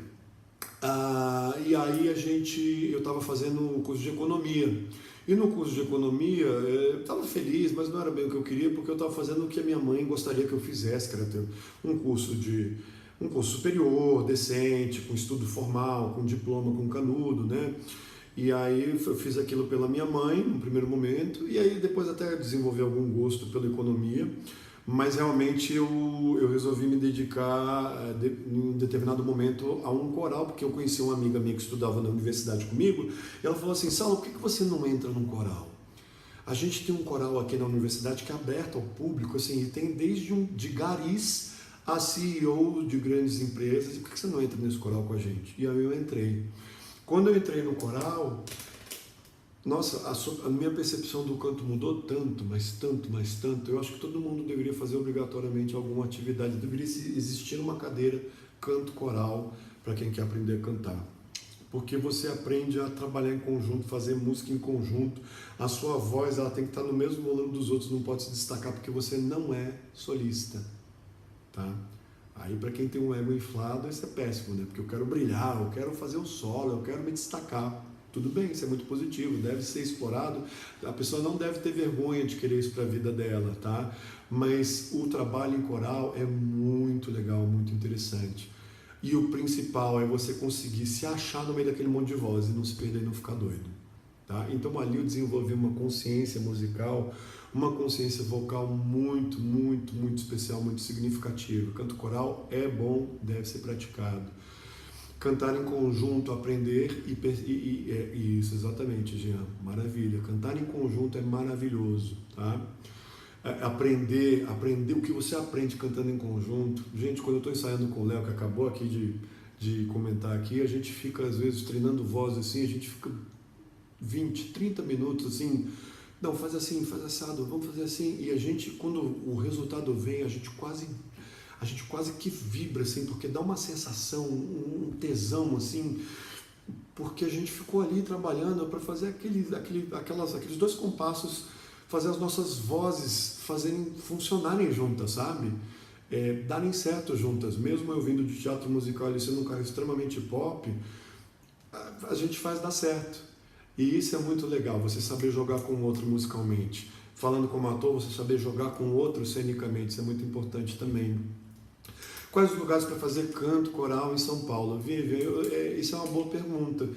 e aí eu estava fazendo um curso de economia. E no curso de economia, eu estava feliz, mas não era bem o que eu queria, porque eu estava fazendo o que a minha mãe gostaria que eu fizesse, que era ter um curso superior, decente, com estudo formal, com diploma, com canudo, né? E aí eu fiz aquilo pela minha mãe, no primeiro momento, e aí depois até desenvolvi algum gosto pela economia, mas realmente eu resolvi me dedicar em determinado momento a um coral, porque eu conheci uma amiga minha que estudava na universidade comigo, e ela falou assim, Saulo, por que você não entra num coral? A gente tem um coral aqui na universidade que é aberto ao público, assim, e tem desde de garis a CEO de grandes empresas, e por que você não entra nesse coral com a gente? E aí eu entrei. Quando eu entrei no coral, nossa, a minha percepção do canto mudou tanto, mas tanto, mas tanto. Eu acho que todo mundo deveria fazer obrigatoriamente alguma atividade. Deveria existir uma cadeira canto coral para quem quer aprender a cantar. Porque você aprende a trabalhar em conjunto, fazer música em conjunto. A sua voz ela tem que estar no mesmo volume dos outros, não pode se destacar porque você não é solista. Tá? Aí para quem tem um ego inflado, isso é péssimo, né? Porque eu quero brilhar, eu quero fazer o solo, eu quero me destacar. Tudo bem, isso é muito positivo, deve ser explorado, a pessoa não deve ter vergonha de querer isso para a vida dela, tá? Mas o trabalho em coral é muito legal, muito interessante. E o principal é você conseguir se achar no meio daquele monte de voz e não se perder e não ficar doido, tá? Então ali eu desenvolvi uma consciência musical, uma consciência vocal muito, muito, muito especial, muito significativa. Canto coral é bom, deve ser praticado. Cantar em conjunto, aprender isso, exatamente, Jean, maravilha. Cantar em conjunto é maravilhoso, tá? Aprender o que você aprende cantando em conjunto. Gente, quando eu estou ensaiando com o Léo, que acabou aqui de comentar aqui, a gente fica às vezes treinando voz assim, a gente fica 20, 30 minutos assim, não, faz assim, faz assado, vamos fazer assim, e a gente, quando o resultado vem, a gente quase que vibra, assim, porque dá uma sensação, um tesão, assim, porque a gente ficou ali trabalhando para fazer aqueles 2 compassos, fazer as nossas vozes funcionarem juntas, sabe? Darem certo juntas. Mesmo eu vindo de teatro musical e sendo um cara extremamente pop, a gente faz dar certo. E isso é muito legal, você saber jogar com o outro musicalmente. Falando como ator, você saber jogar com o outro cenicamente, isso é muito importante também. Quais os lugares para fazer canto coral em São Paulo? Vivian, isso é uma boa pergunta.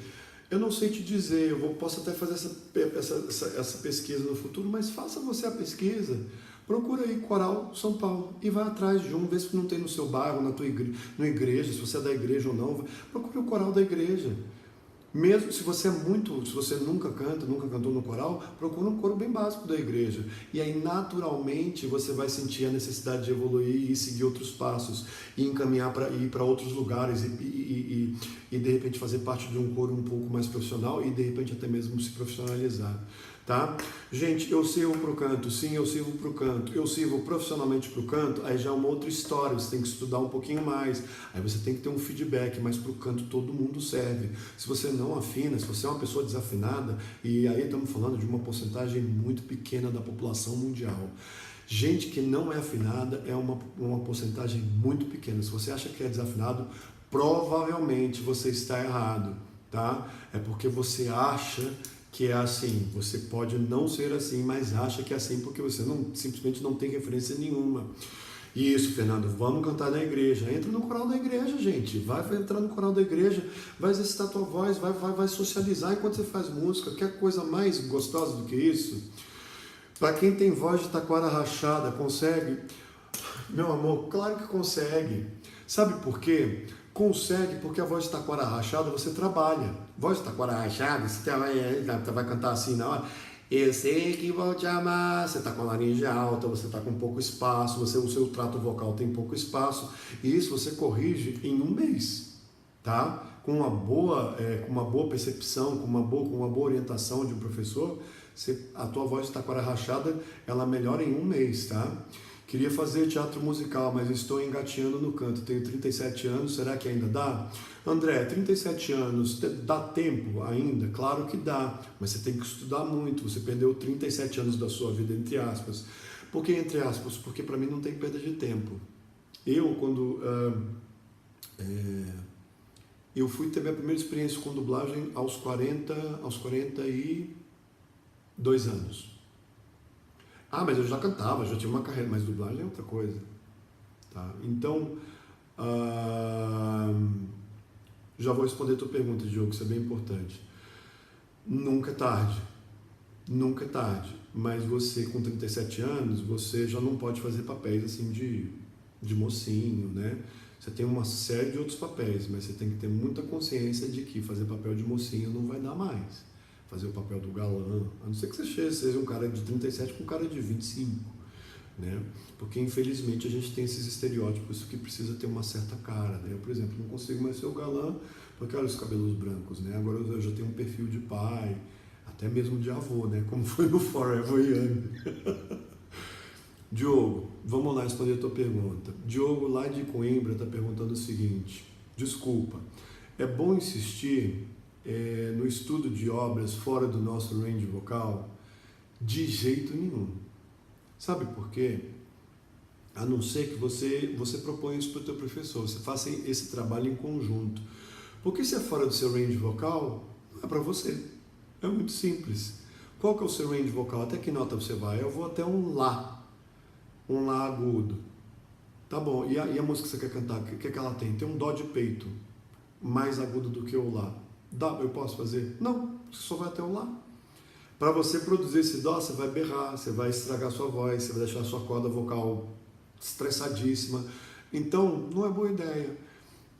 Eu não sei te dizer, posso até fazer essa pesquisa no futuro, mas faça você a pesquisa. Procura aí Coral São Paulo e vai atrás de vê se não tem no seu bairro, na igreja, se você é da igreja ou não. Procure o coral da igreja. Mesmo se você se você nunca cantou no coral, procura um coro bem básico da igreja. E aí, naturalmente, você vai sentir a necessidade de evoluir e seguir outros passos, e encaminhar para ir para outros lugares, e de repente fazer parte de um coro um pouco mais profissional, e de repente até mesmo se profissionalizar. Tá? Gente, eu sirvo para o canto, sim, eu sirvo para o canto, eu sirvo profissionalmente para o canto, aí já é uma outra história, você tem que estudar um pouquinho mais, aí você tem que ter um feedback, mas para o canto todo mundo serve. Se você não afina, se você é uma pessoa desafinada, e aí estamos falando de uma porcentagem muito pequena da população mundial. Gente que não é afinada é uma porcentagem muito pequena. Se você acha que é desafinado, provavelmente você está errado, tá? É porque você acha que é assim. Você pode não ser assim, mas acha que é assim porque você simplesmente não tem referência nenhuma. Isso, Fernando, vamos cantar na igreja. Entra no coral da igreja, gente. Vai entrar no coral da igreja, vai exercitar a tua voz, vai socializar enquanto você faz música. Quer coisa mais gostosa do que isso? Para quem tem voz de taquara rachada, consegue? Meu amor, claro que consegue. Sabe por quê? Consegue porque a voz de taquara rachada você trabalha. Voz de taquara rachada, você vai cantar assim na hora. Eu sei que vou te amar. Você está com a laringe alta, você está com pouco espaço, o seu trato vocal tem pouco espaço. E isso você corrige em um mês, tá? Com uma boa percepção, com uma boa orientação de um professor, a tua voz de taquara rachada, ela melhora em um mês, tá? Queria fazer teatro musical, mas estou engateando no canto. Tenho 37 anos, será que ainda dá? André, 37 anos, dá tempo ainda? Claro que dá, mas você tem que estudar muito. Você perdeu 37 anos da sua vida, entre aspas. Por que entre aspas? Porque para mim não tem perda de tempo. Eu fui ter minha primeira experiência com dublagem aos 42 anos. Ah, mas eu já cantava, já tinha uma carreira, mas dublagem é outra coisa. Tá? Então, já vou responder a tua pergunta, Diogo, isso é bem importante. Nunca é tarde. Nunca é tarde. Mas você, com 37 anos, você já não pode fazer papéis assim de mocinho, né? Você tem uma série de outros papéis, mas você tem que ter muita consciência de que fazer papel de mocinho não vai dar mais. Fazer o papel do galã, a não ser que você seja um cara de 37 com um cara de 25, né? Porque infelizmente a gente tem esses estereótipos que precisa ter uma certa cara, né? Eu, por exemplo, não consigo mais ser o galã porque olha os cabelos brancos, né? Agora eu já tenho um perfil de pai, até mesmo de avô, né? Como foi no Forever Young. Diogo, vamos lá responder a tua pergunta. Diogo, lá de Coimbra, está perguntando o seguinte: desculpa, é bom insistir no estudo de obras fora do nosso range vocal? De jeito nenhum. Sabe por quê? A não ser que você proponha isso para o teu professor, você faça esse trabalho em conjunto. Porque se é fora do seu range vocal, não é para você. É muito simples. Qual que é o seu range vocal? Até que nota você vai? Eu vou até um Lá agudo. Tá bom, e a música que você quer cantar, o que ela tem? Tem um Dó de peito, mais agudo do que o Lá. Eu posso fazer? Não, você só vai até o Lá. Para você produzir esse Dó, você vai berrar, você vai estragar sua voz, você vai deixar a sua corda vocal estressadíssima. Então, não é boa ideia,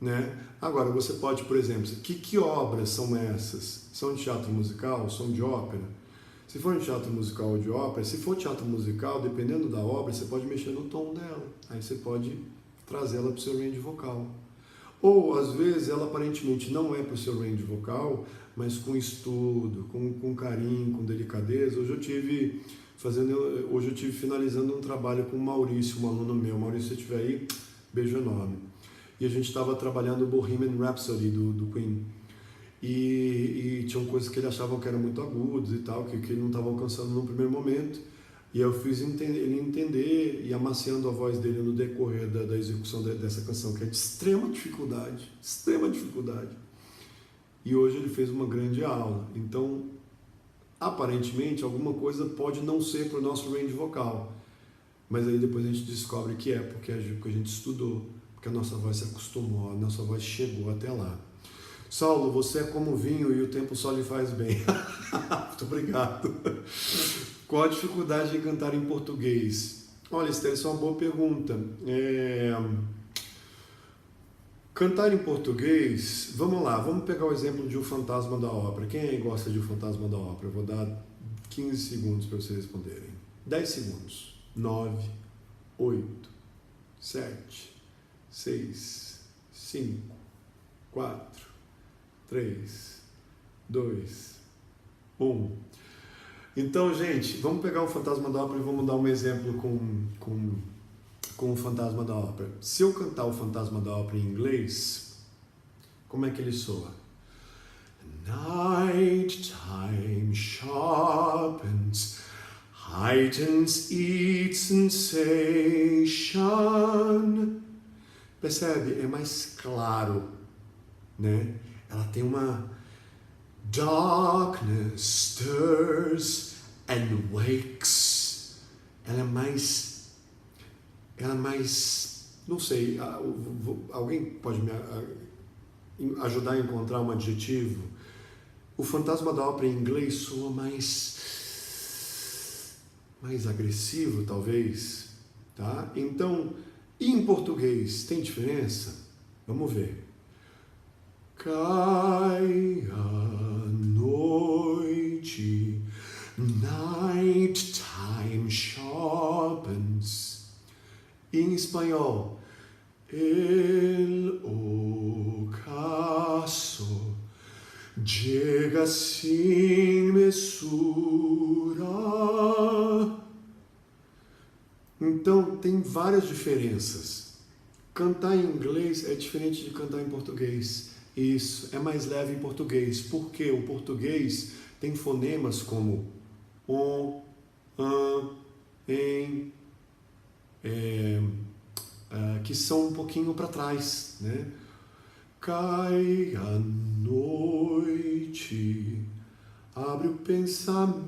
né? Agora, você pode, por exemplo, que obras são essas? São de teatro musical? São de ópera? Se for de teatro musical ou de ópera, se for teatro musical, dependendo da obra, você pode mexer no tom dela. Aí você pode trazê-la para o seu range vocal. Ou, às vezes, ela aparentemente não é para o seu range vocal, mas com estudo, com carinho, com delicadeza. Hoje eu tive finalizando um trabalho com o Maurício, um aluno meu. Maurício, se você estiver aí, beijo enorme. E a gente estava trabalhando o Bohemian Rhapsody do Queen. E tinham coisas que ele achava que eram muito agudas e tal, que ele não estava alcançando no primeiro momento. E eu fiz ele entender e amaciando a voz dele no decorrer da execução dessa canção, que é de extrema dificuldade. E hoje ele fez uma grande aula. Então, aparentemente, alguma coisa pode não ser para o nosso range vocal. Mas aí depois a gente descobre que porque a gente estudou, porque a nossa voz se acostumou, a nossa voz chegou até lá. Saulo, você é como vinho e o tempo só lhe faz bem. Muito obrigado. Qual a dificuldade em cantar em português? Olha, Esther, isso é uma boa pergunta. Cantar em português, vamos lá, vamos pegar o exemplo de O Fantasma da Ópera. Quem aí gosta de O Fantasma da Ópera? Eu vou dar 15 segundos para vocês responderem. 10 segundos. 9, 8, 7, 6, 5, 4, 3, 2, 1. Então, gente, vamos pegar o Fantasma da Ópera e vamos dar um exemplo com o Fantasma da Ópera. Se eu cantar o Fantasma da Ópera em inglês, como é que ele soa? Night time sharpens, heightens each sensation. Percebe? É mais claro, né? Ela tem uma darkness stirs and wakes. Ela é mais, não sei, alguém pode me ajudar a encontrar um adjetivo? O Fantasma da Ópera em inglês soa mais agressivo, talvez, tá? Então, e em português, tem diferença? Vamos ver. Cai a noite, night time sharpens. E em espanhol, el ocaso llega sin mesura. Então, tem várias diferenças. Cantar em inglês é diferente de cantar em português. Isso, é mais leve em português. Porque o português tem fonemas como on, an, em, que são um pouquinho para trás, né? Cai a noite, abre o pensamento.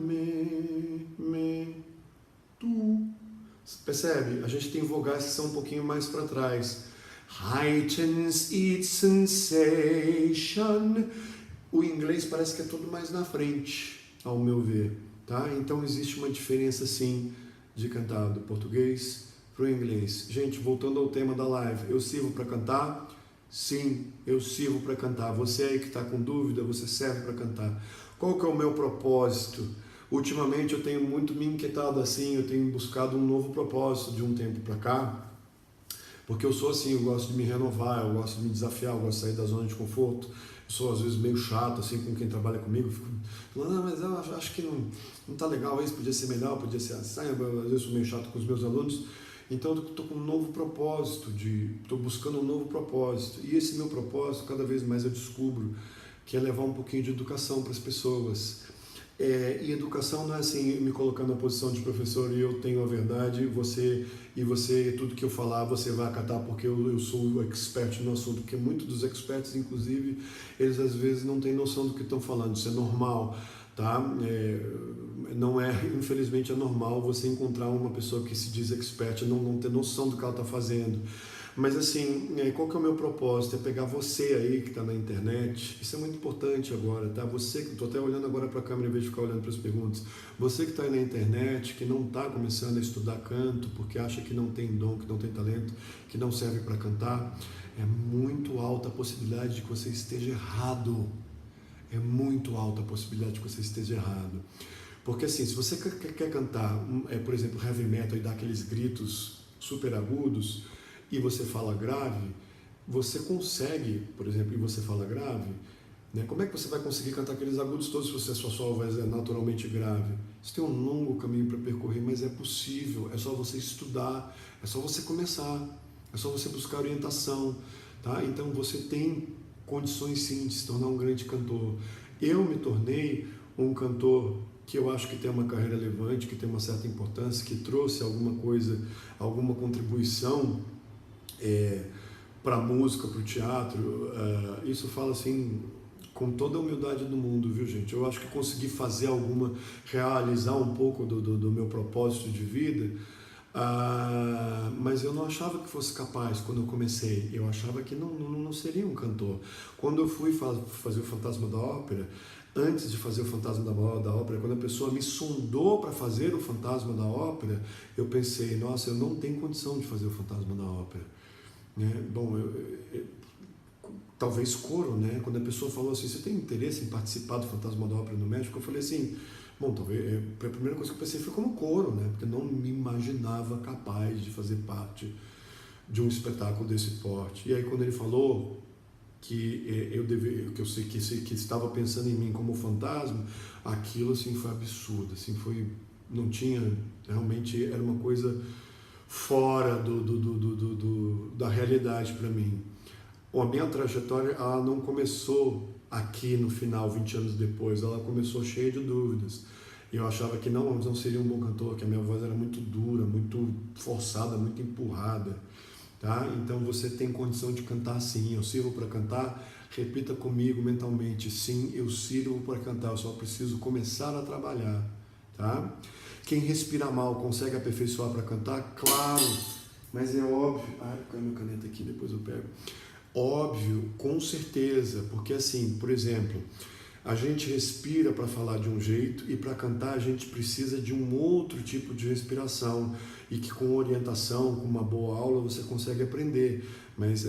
Percebe? A gente tem vogais que são um pouquinho mais para trás. Heightens each sensation. O inglês parece que é tudo mais na frente, ao meu ver, tá? Então existe uma diferença sim de cantar do português para o inglês. Gente, voltando ao tema da live, eu sirvo para cantar? Sim, eu sirvo para cantar. Você aí que está com dúvida, você serve para cantar. Qual que é o meu propósito? Ultimamente eu tenho muito me inquietado assim, eu tenho buscado um novo propósito de um tempo para cá, porque eu sou assim, eu gosto de me renovar, eu gosto de me desafiar, eu gosto de sair da zona de conforto. Eu sou às vezes meio chato assim com quem trabalha comigo, fico falando, não, mas eu acho que não tá legal isso, podia ser melhor, podia ser assim. Às vezes eu sou meio chato com os meus alunos, então eu estou com um novo propósito, estou buscando um novo propósito, e esse meu propósito cada vez mais eu descubro que é levar um pouquinho de educação para as pessoas. E educação não é assim, me colocando na posição de professor e eu tenho a verdade, e você, tudo que eu falar, você vai acatar porque eu sou o expert no assunto, porque muitos dos experts, inclusive, eles às vezes não têm noção do que estão falando, isso é normal, tá? Não é, infelizmente é normal você encontrar uma pessoa que se diz expert e não ter noção do que ela está fazendo. Mas assim, qual que é o meu propósito? É pegar você aí que está na internet, isso é muito importante agora, tá? Você que, estou até olhando agora para a câmera em vez de ficar olhando para as perguntas, você que está aí na internet, que não está começando a estudar canto, porque acha que não tem dom, que não tem talento, que não serve para cantar, é muito alta a possibilidade de que você esteja errado. É muito alta a possibilidade de que você esteja errado. Porque assim, se você quer cantar, por exemplo, heavy metal e dar aqueles gritos super agudos, e você fala grave, você consegue, por exemplo, e você fala grave, né? Como é que você vai conseguir cantar aqueles agudos todos se você sua voz é naturalmente grave? Você tem um longo caminho para percorrer, mas é possível, é só você estudar, é só você começar, é só você buscar orientação, tá? Então você tem condições sim de se tornar um grande cantor. Eu me tornei um cantor que eu acho que tem uma carreira relevante, que tem uma certa importância, que trouxe alguma coisa, alguma contribuição para a música, para o teatro. Isso fala assim com toda a humildade do mundo, viu, gente? Eu acho que consegui fazer realizar um pouco do meu propósito de vida, mas eu não achava que fosse capaz quando eu comecei. Eu achava que não seria um cantor. Quando eu fui fazer o Fantasma da Ópera, antes de fazer o Fantasma da Ópera, quando a pessoa me sondou para fazer o Fantasma da Ópera, eu pensei, nossa, eu não tenho condição de fazer o Fantasma da Ópera. Bom, talvez coro, né? Quando a pessoa falou assim, você tem interesse em participar do Fantasma da Ópera no México? Eu falei assim, bom, talvez, a primeira coisa que eu pensei foi como coro, né? Porque não me imaginava capaz de fazer parte de um espetáculo desse porte. E aí quando ele falou que que estava pensando em mim como fantasma, aquilo assim foi absurdo, assim não tinha, realmente era uma coisa fora da realidade para mim. A minha trajetória, ela não começou aqui no final, 20 anos depois, ela começou cheia de dúvidas. E eu achava que não seria um bom cantor, que a minha voz era muito dura, muito forçada, muito empurrada. Tá? Então você tem condição de cantar sim, eu sirvo para cantar, repita comigo mentalmente, sim, eu sirvo para cantar, eu só preciso começar a trabalhar. Tá? Quem respira mal consegue aperfeiçoar para cantar? Claro, mas é óbvio. Caiu minha caneta aqui, depois eu pego. Óbvio, com certeza, porque assim, por exemplo, a gente respira para falar de um jeito e para cantar a gente precisa de um outro tipo de respiração e que com orientação, com uma boa aula você consegue aprender, mas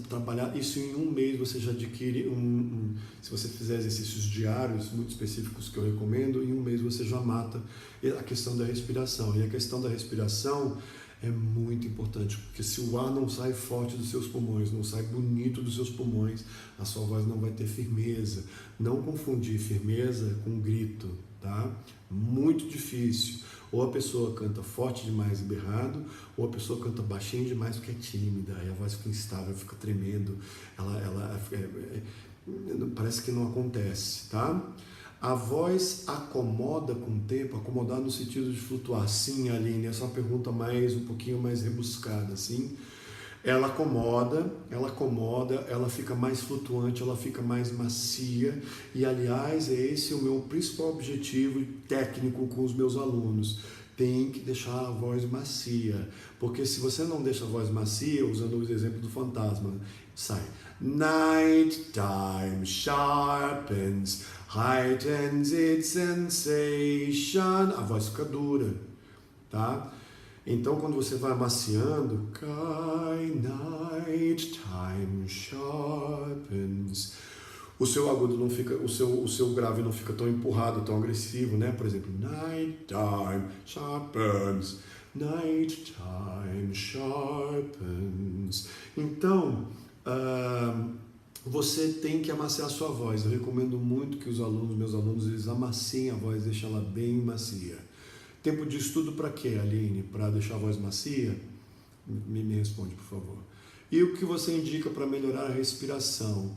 trabalhar isso em um mês você já adquire se você fizer exercícios diários muito específicos que eu recomendo, em um mês você já mata a questão da respiração. E a questão da respiração é muito importante, porque se o ar não sai forte dos seus pulmões, não sai bonito dos seus pulmões, a sua voz não vai ter firmeza. Não confundir firmeza com grito, tá? Muito difícil. Ou a pessoa canta forte demais e berrado, ou a pessoa canta baixinho demais porque é tímida, aí a voz fica instável, fica tremendo, parece que não acontece, tá? A voz acomoda com o tempo, acomodar no sentido de flutuar. Sim, Aline, essa é uma pergunta um pouquinho mais rebuscada, sim. Ela acomoda, ela fica mais flutuante, ela fica mais macia. E, aliás, esse o meu principal objetivo técnico com os meus alunos. Tem que deixar a voz macia. Porque se você não deixa a voz macia, usando o exemplo do fantasma, sai. Nighttime sharpens, heightens its sensation. A voz fica dura, tá? Então, quando você vai amaciando, nighttime sharpens, o seu agudo não fica, o seu grave não fica tão empurrado, tão agressivo, né? Por exemplo, nighttime sharpens, nighttime sharpens. Então, você tem que amaciar a sua voz. Eu recomendo muito que meus alunos, eles amaciem a voz, deixem ela bem macia. Tempo de estudo para quê, Aline? Para deixar a voz macia? Me responde, por favor. E o que você indica para melhorar a respiração?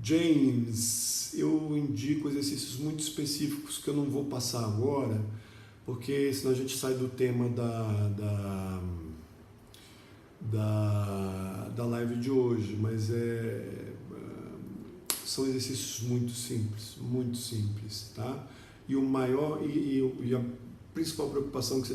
James, eu indico exercícios muito específicos que eu não vou passar agora, porque senão a gente sai do tema da live de hoje, mas são exercícios muito simples, tá? E o maior e a principal preocupação que você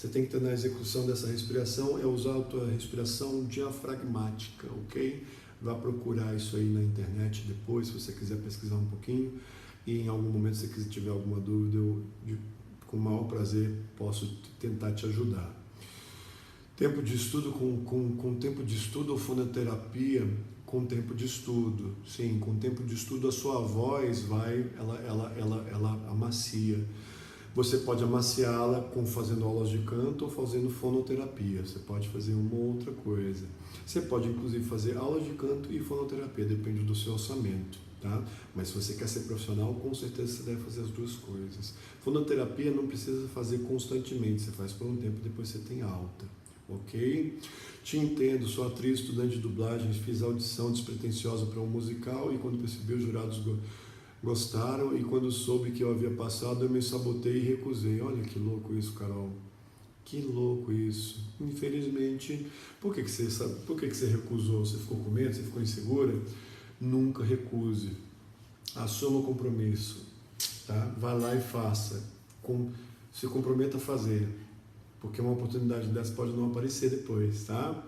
tem que ter na execução dessa respiração é usar a tua respiração diafragmática, ok? Vá procurar isso aí na internet depois, se você quiser pesquisar um pouquinho, e em algum momento, se você tiver alguma dúvida, com o maior prazer posso tentar te ajudar. Tempo de estudo com tempo de estudo ou fonoterapia com tempo de estudo. Sim, com tempo de estudo a sua voz ela amacia. Você pode amaciá-la fazendo aulas de canto ou fazendo fonoterapia. Você pode fazer uma ou outra coisa. Você pode inclusive fazer aulas de canto e fonoterapia, depende do seu orçamento, tá? Mas se você quer ser profissional, com certeza você deve fazer as duas coisas. Fonoterapia não precisa fazer constantemente, você faz por um tempo e depois você tem alta. Ok? Te entendo, sou atriz, estudante de dublagem, fiz audição despretensiosa para um musical e quando percebi os jurados gostaram e quando soube que eu havia passado eu me sabotei e recusei. Olha que louco isso, Carol. Que louco isso. Infelizmente, por que você recusou? Você ficou com medo? Você ficou insegura? Nunca recuse. Assuma o compromisso, tá? Vá lá e faça. Se comprometa a fazer. Porque uma oportunidade dessa pode não aparecer depois, tá?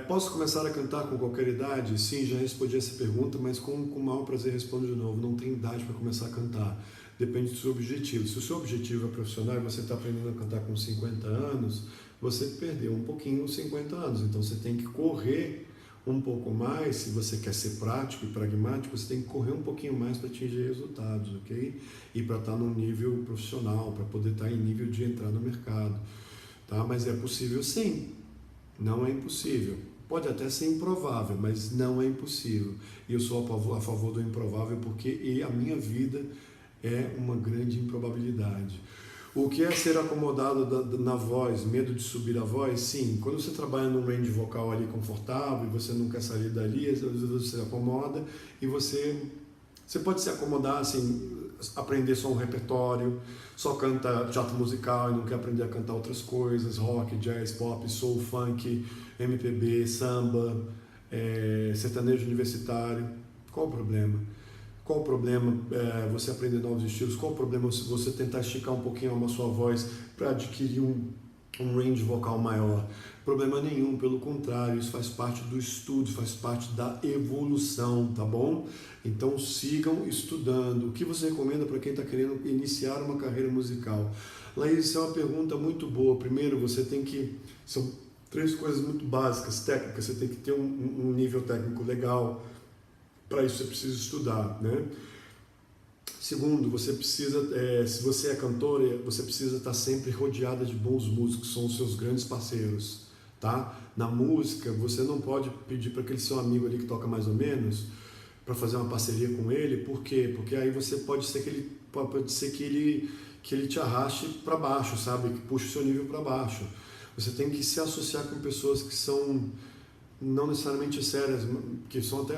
Posso começar a cantar com qualquer idade? Sim, já respondi essa pergunta, mas com o maior prazer respondo de novo. Não tem idade para começar a cantar. Depende do seu objetivo. Se o seu objetivo é profissional e você está aprendendo a cantar com 50 anos, você perdeu um pouquinho os 50 anos. Então você tem que correr um pouco mais. Se você quer ser prático e pragmático, você tem que correr um pouquinho mais para atingir resultados, ok? E para estar num nível profissional, para poder estar em nível de entrar no mercado, tá? Mas é possível sim, não é impossível. Pode até ser improvável, mas não é impossível. E eu sou a favor do improvável porque a minha vida é uma grande improbabilidade. O que é ser acomodado na voz, medo de subir a voz? Sim, quando você trabalha num range vocal ali confortável e você não quer sair dali, às vezes você se acomoda e você pode se acomodar assim, aprender só um repertório, só canta teatro musical e não quer aprender a cantar outras coisas, rock, jazz, pop, soul, funk, MPB, samba, sertanejo universitário. Qual o problema? Qual o problema você aprender novos estilos? Qual o problema se você tentar esticar um pouquinho a sua voz para adquirir um range vocal maior? Problema nenhum, pelo contrário, isso faz parte do estudo, faz parte da evolução, tá bom? Então sigam estudando. O que você recomenda para quem está querendo iniciar uma carreira musical? Laís, isso é uma pergunta muito boa. Primeiro, você tem que... São 3 coisas muito básicas, técnicas. Você tem que ter um nível técnico legal. Para isso você precisa estudar, né? Segundo, você precisa, se você é cantora, você precisa estar sempre rodeada de bons músicos, são os seus grandes parceiros, tá? Na música, você não pode pedir para aquele seu amigo ali que toca mais ou menos, para fazer uma parceria com ele, por quê? Porque aí você pode ser que ele te arraste para baixo, sabe? Que puxe o seu nível para baixo. Você tem que se associar com pessoas que são não necessariamente sérias, que são até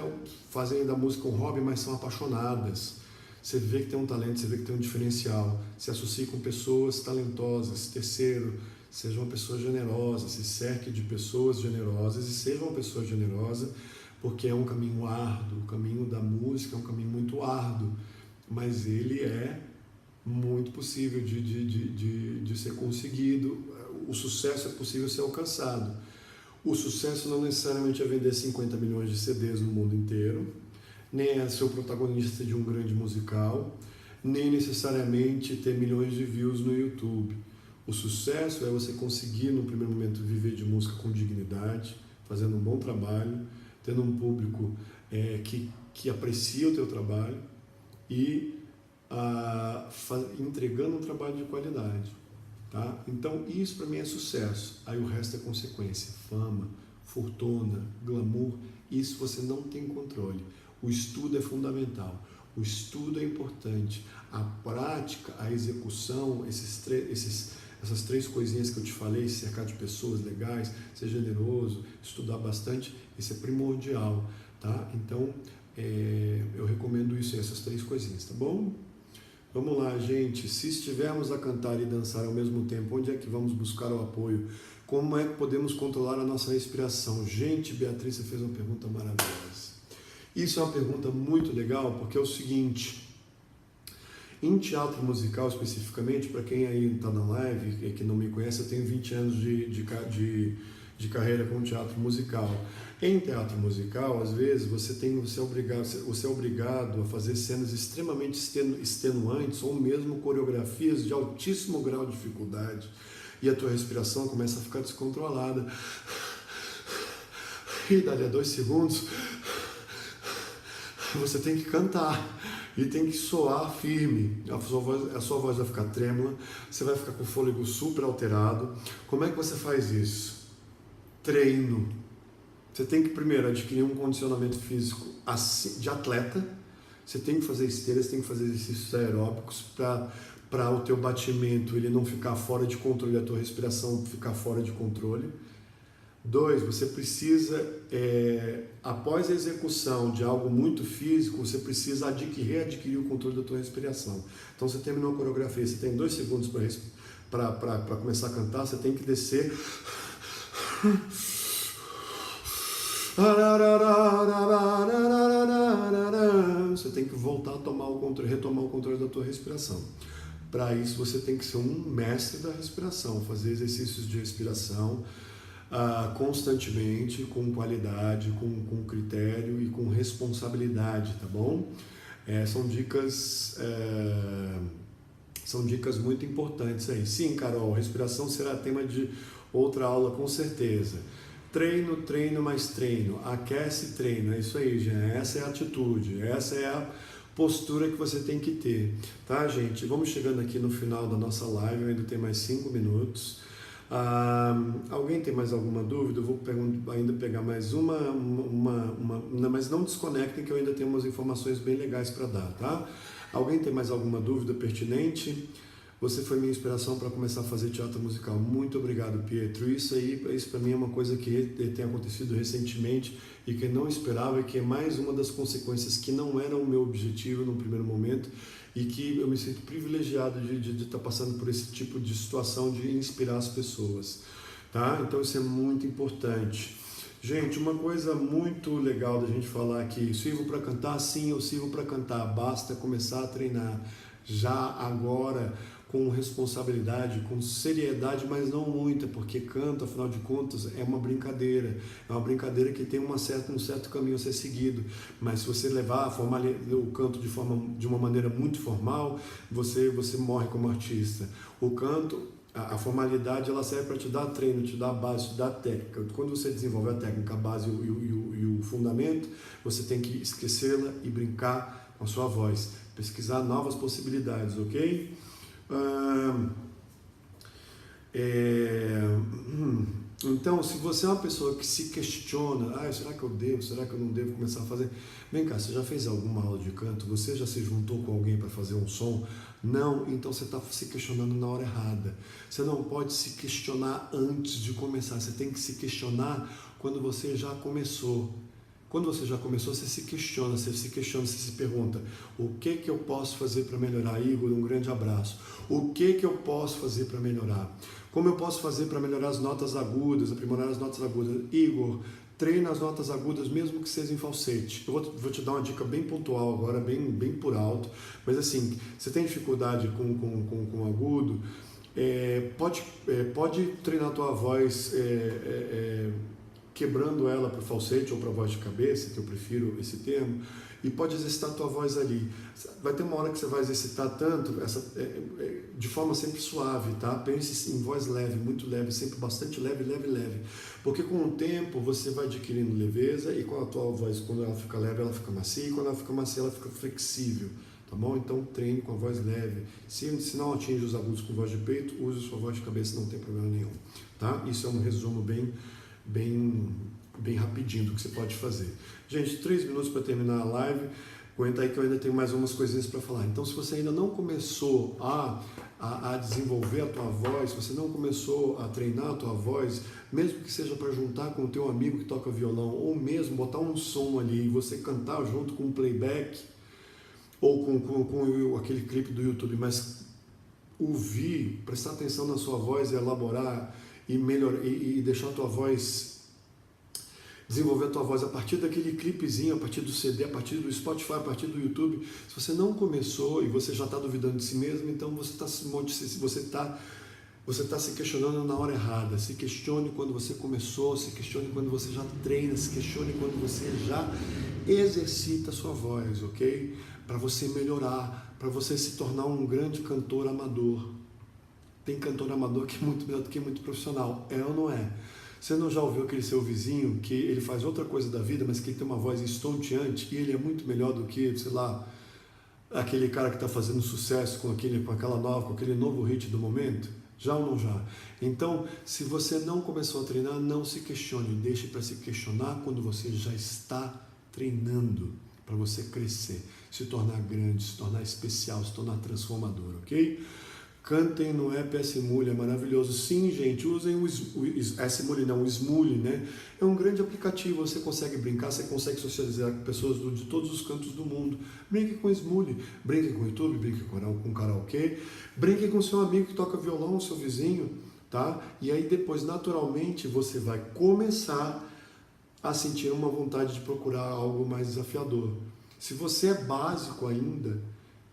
fazem da música um hobby, mas são apaixonadas. Você vê que tem um talento, você vê que tem um diferencial. Se associe com pessoas talentosas. Terceiro, seja uma pessoa generosa, se cerque de pessoas generosas e seja uma pessoa generosa, porque é um caminho árduo. O caminho da música é um caminho muito árduo, mas ele é muito possível de ser conseguido. O sucesso é possível ser alcançado. O sucesso não necessariamente é vender 50 milhões de CDs no mundo inteiro, nem é ser o protagonista de um grande musical, nem necessariamente ter milhões de views no YouTube. O sucesso é você conseguir, no primeiro momento, viver de música com dignidade, fazendo um bom trabalho, tendo um público que aprecia o teu trabalho e entregando um trabalho de qualidade. Tá? Então isso para mim é sucesso, aí o resto é consequência, fama, fortuna, glamour, isso você não tem controle. O estudo é fundamental, o estudo é importante, a prática, a execução, essas 3 coisinhas que eu te falei, cercar de pessoas legais, ser generoso, estudar bastante, isso é primordial, tá? Então eu recomendo isso, essas 3 coisinhas, tá bom? Vamos lá, gente. Se estivermos a cantar e dançar ao mesmo tempo, onde é que vamos buscar o apoio? Como é que podemos controlar a nossa respiração? Gente, Beatriz, você fez uma pergunta maravilhosa. Isso é uma pergunta muito legal, porque é o seguinte, em teatro musical especificamente, para quem aí está na live e que não me conhece, eu tenho 20 anos de carreira com teatro musical. Em teatro musical, às vezes, você é obrigado a fazer cenas extremamente extenuantes ou mesmo coreografias de altíssimo grau de dificuldade e a tua respiração começa a ficar descontrolada. E dali a 2 segundos, você tem que cantar e tem que soar firme. A sua voz vai ficar trêmula, você vai ficar com o fôlego super alterado. Como é que você faz isso? Treino. Você tem que primeiro adquirir um condicionamento físico de atleta, você tem que fazer esteiras, tem que fazer exercícios aeróbicos para o teu batimento ele não ficar fora de controle, a tua respiração ficar fora de controle. 2, você precisa, após a execução de algo muito físico, você precisa readquirir o controle da tua respiração. Então você terminou a coreografia, você tem 2 segundos para começar a cantar, você tem que descer... Você tem que voltar a retomar o controle da tua respiração. Para isso você tem que ser um mestre da respiração, fazer exercícios de respiração constantemente, com qualidade, com critério e com responsabilidade, tá bom? São dicas muito importantes aí. Sim, Carol, respiração será tema de outra aula com certeza. Treino, treino, mais treino, aquece, treino, é isso aí, gente, essa é a atitude, essa é a postura que você tem que ter, tá, gente? Vamos chegando aqui no final da nossa live, ainda tem mais 5 minutos. Alguém tem mais alguma dúvida? Eu vou ainda pegar mais uma, mas não desconectem que eu ainda tenho umas informações bem legais para dar, tá? Alguém tem mais alguma dúvida pertinente? Você foi minha inspiração para começar a fazer teatro musical. Muito obrigado, Pietro. Isso para mim é uma coisa que tem acontecido recentemente e que eu não esperava e que é mais uma das consequências que não era o meu objetivo no primeiro momento e que eu me sinto privilegiado de estar passando por esse tipo de situação de inspirar as pessoas, tá? Então isso é muito importante. Gente, uma coisa muito legal da gente falar aqui, sirvo para cantar? Sim, eu sirvo para cantar, basta começar a treinar já agora, com responsabilidade, com seriedade, mas não muita, porque canto, afinal de contas, é uma brincadeira que tem um certo caminho a ser seguido, mas se você levar o canto de uma maneira muito formal, você morre como artista. O canto, a formalidade, ela serve para te dar treino, te dar a base, te dar a técnica. Quando você desenvolve a técnica, a base e o fundamento, você tem que esquecê-la e brincar com a sua voz, pesquisar novas possibilidades, ok? Então, se você é uma pessoa que se questiona, será que eu devo, será que eu não devo começar a fazer? Vem cá, você já fez alguma aula de canto? Você já se juntou com alguém para fazer um som? Não, então você está se questionando na hora errada. Você não pode se questionar antes de começar, você tem que se questionar quando você já começou. Quando você já começou, você se questiona, você se pergunta, o que eu posso fazer para melhorar? Igor, um grande abraço. O que eu posso fazer para melhorar? Como eu posso fazer para melhorar as notas agudas, aprimorar as notas agudas? Igor, treina as notas agudas, mesmo que seja em falsete. Eu vou te dar uma dica bem pontual agora, bem por alto, mas assim, você tem dificuldade com agudo, pode treinar a tua voz quebrando ela para o falsete ou para a voz de cabeça, que eu prefiro esse termo, e pode exercitar a tua voz ali. Vai ter uma hora que você vai exercitar tanto, de forma sempre suave, tá? Pense em voz leve, muito leve, sempre bastante leve, porque com o tempo você vai adquirindo leveza e com a tua voz, quando ela fica leve, ela fica macia, e quando ela fica macia, ela fica flexível, tá bom? Então treine com a voz leve. Se não atinge os agudos com voz de peito, use sua voz de cabeça, não tem problema nenhum, tá? Isso é um resumo bem rapidinho do que você pode fazer. Gente, 3 minutos para terminar a live. Aguenta aí que eu ainda tenho mais umas coisinhas para falar. Então, se você ainda não começou a desenvolver a tua voz, se você não começou a treinar a tua voz, mesmo que seja para juntar com o teu amigo que toca violão, ou mesmo botar um som ali e você cantar junto com um playback, ou com aquele clipe do YouTube, mas ouvir, prestar atenção na sua voz e elaborar e melhorar e deixar a tua voz, desenvolver a tua voz a partir daquele clipezinho, a partir do CD, a partir do Spotify, a partir do YouTube. Se você não começou e você já está duvidando de si mesmo, então você está se questionando na hora errada. Se questione quando você começou, se questione quando você já treina, se questione quando você já exercita a sua voz, ok? Para você melhorar, para você se tornar um grande cantor amador. Tem cantor amador que é muito melhor do que muito profissional, é ou não é? Você não já ouviu aquele seu vizinho que ele faz outra coisa da vida, mas que ele tem uma voz estonteante e ele é muito melhor do que, sei lá, aquele cara que está fazendo sucesso com aquele novo hit do momento? Já ou não já? Então, se você não começou a treinar, não se questione, deixe para se questionar quando você já está treinando, para você crescer, se tornar grande, se tornar especial, se tornar transformador, ok? Cantem no app Smule, é maravilhoso. Sim, gente, usem o Smule, né? É um grande aplicativo, você consegue brincar, você consegue socializar com pessoas de todos os cantos do mundo. Brinque com o Smule, brinque com o YouTube, brinque com karaokê, brinque com seu amigo que toca violão, seu vizinho, tá? E aí depois, naturalmente, você vai começar a sentir uma vontade de procurar algo mais desafiador. Se você é básico ainda,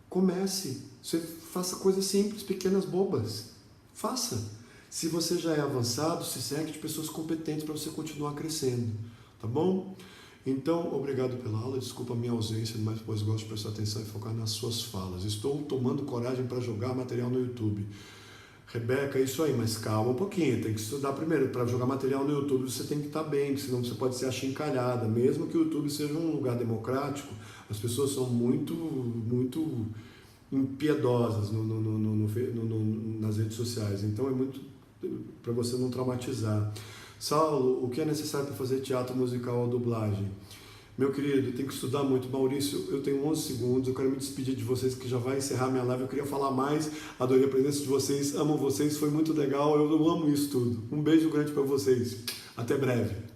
comece. Você faça coisas simples, pequenas, bobas. Faça. Se você já é avançado, se cerque de pessoas competentes para você continuar crescendo. Tá bom? Então, obrigado pela aula. Desculpa a minha ausência, mas depois gosto de prestar atenção e focar nas suas falas. Estou tomando coragem para jogar material no YouTube. Rebeca, é isso aí, mas calma um pouquinho, tem que estudar primeiro. Para jogar material no YouTube você tem que estar bem, senão você pode ser achincalhada. Mesmo que o YouTube seja um lugar democrático, as pessoas são muito impiedosas nas redes sociais. Então é muito para você não traumatizar. Saulo, o que é necessário para fazer teatro musical ou dublagem? Meu querido, tem que estudar muito. Maurício, eu tenho 11 segundos, eu quero me despedir de vocês, que já vai encerrar minha live. Eu queria falar mais, adorei a presença de vocês, amo vocês, foi muito legal, eu amo isso tudo. Um beijo grande para vocês, até breve.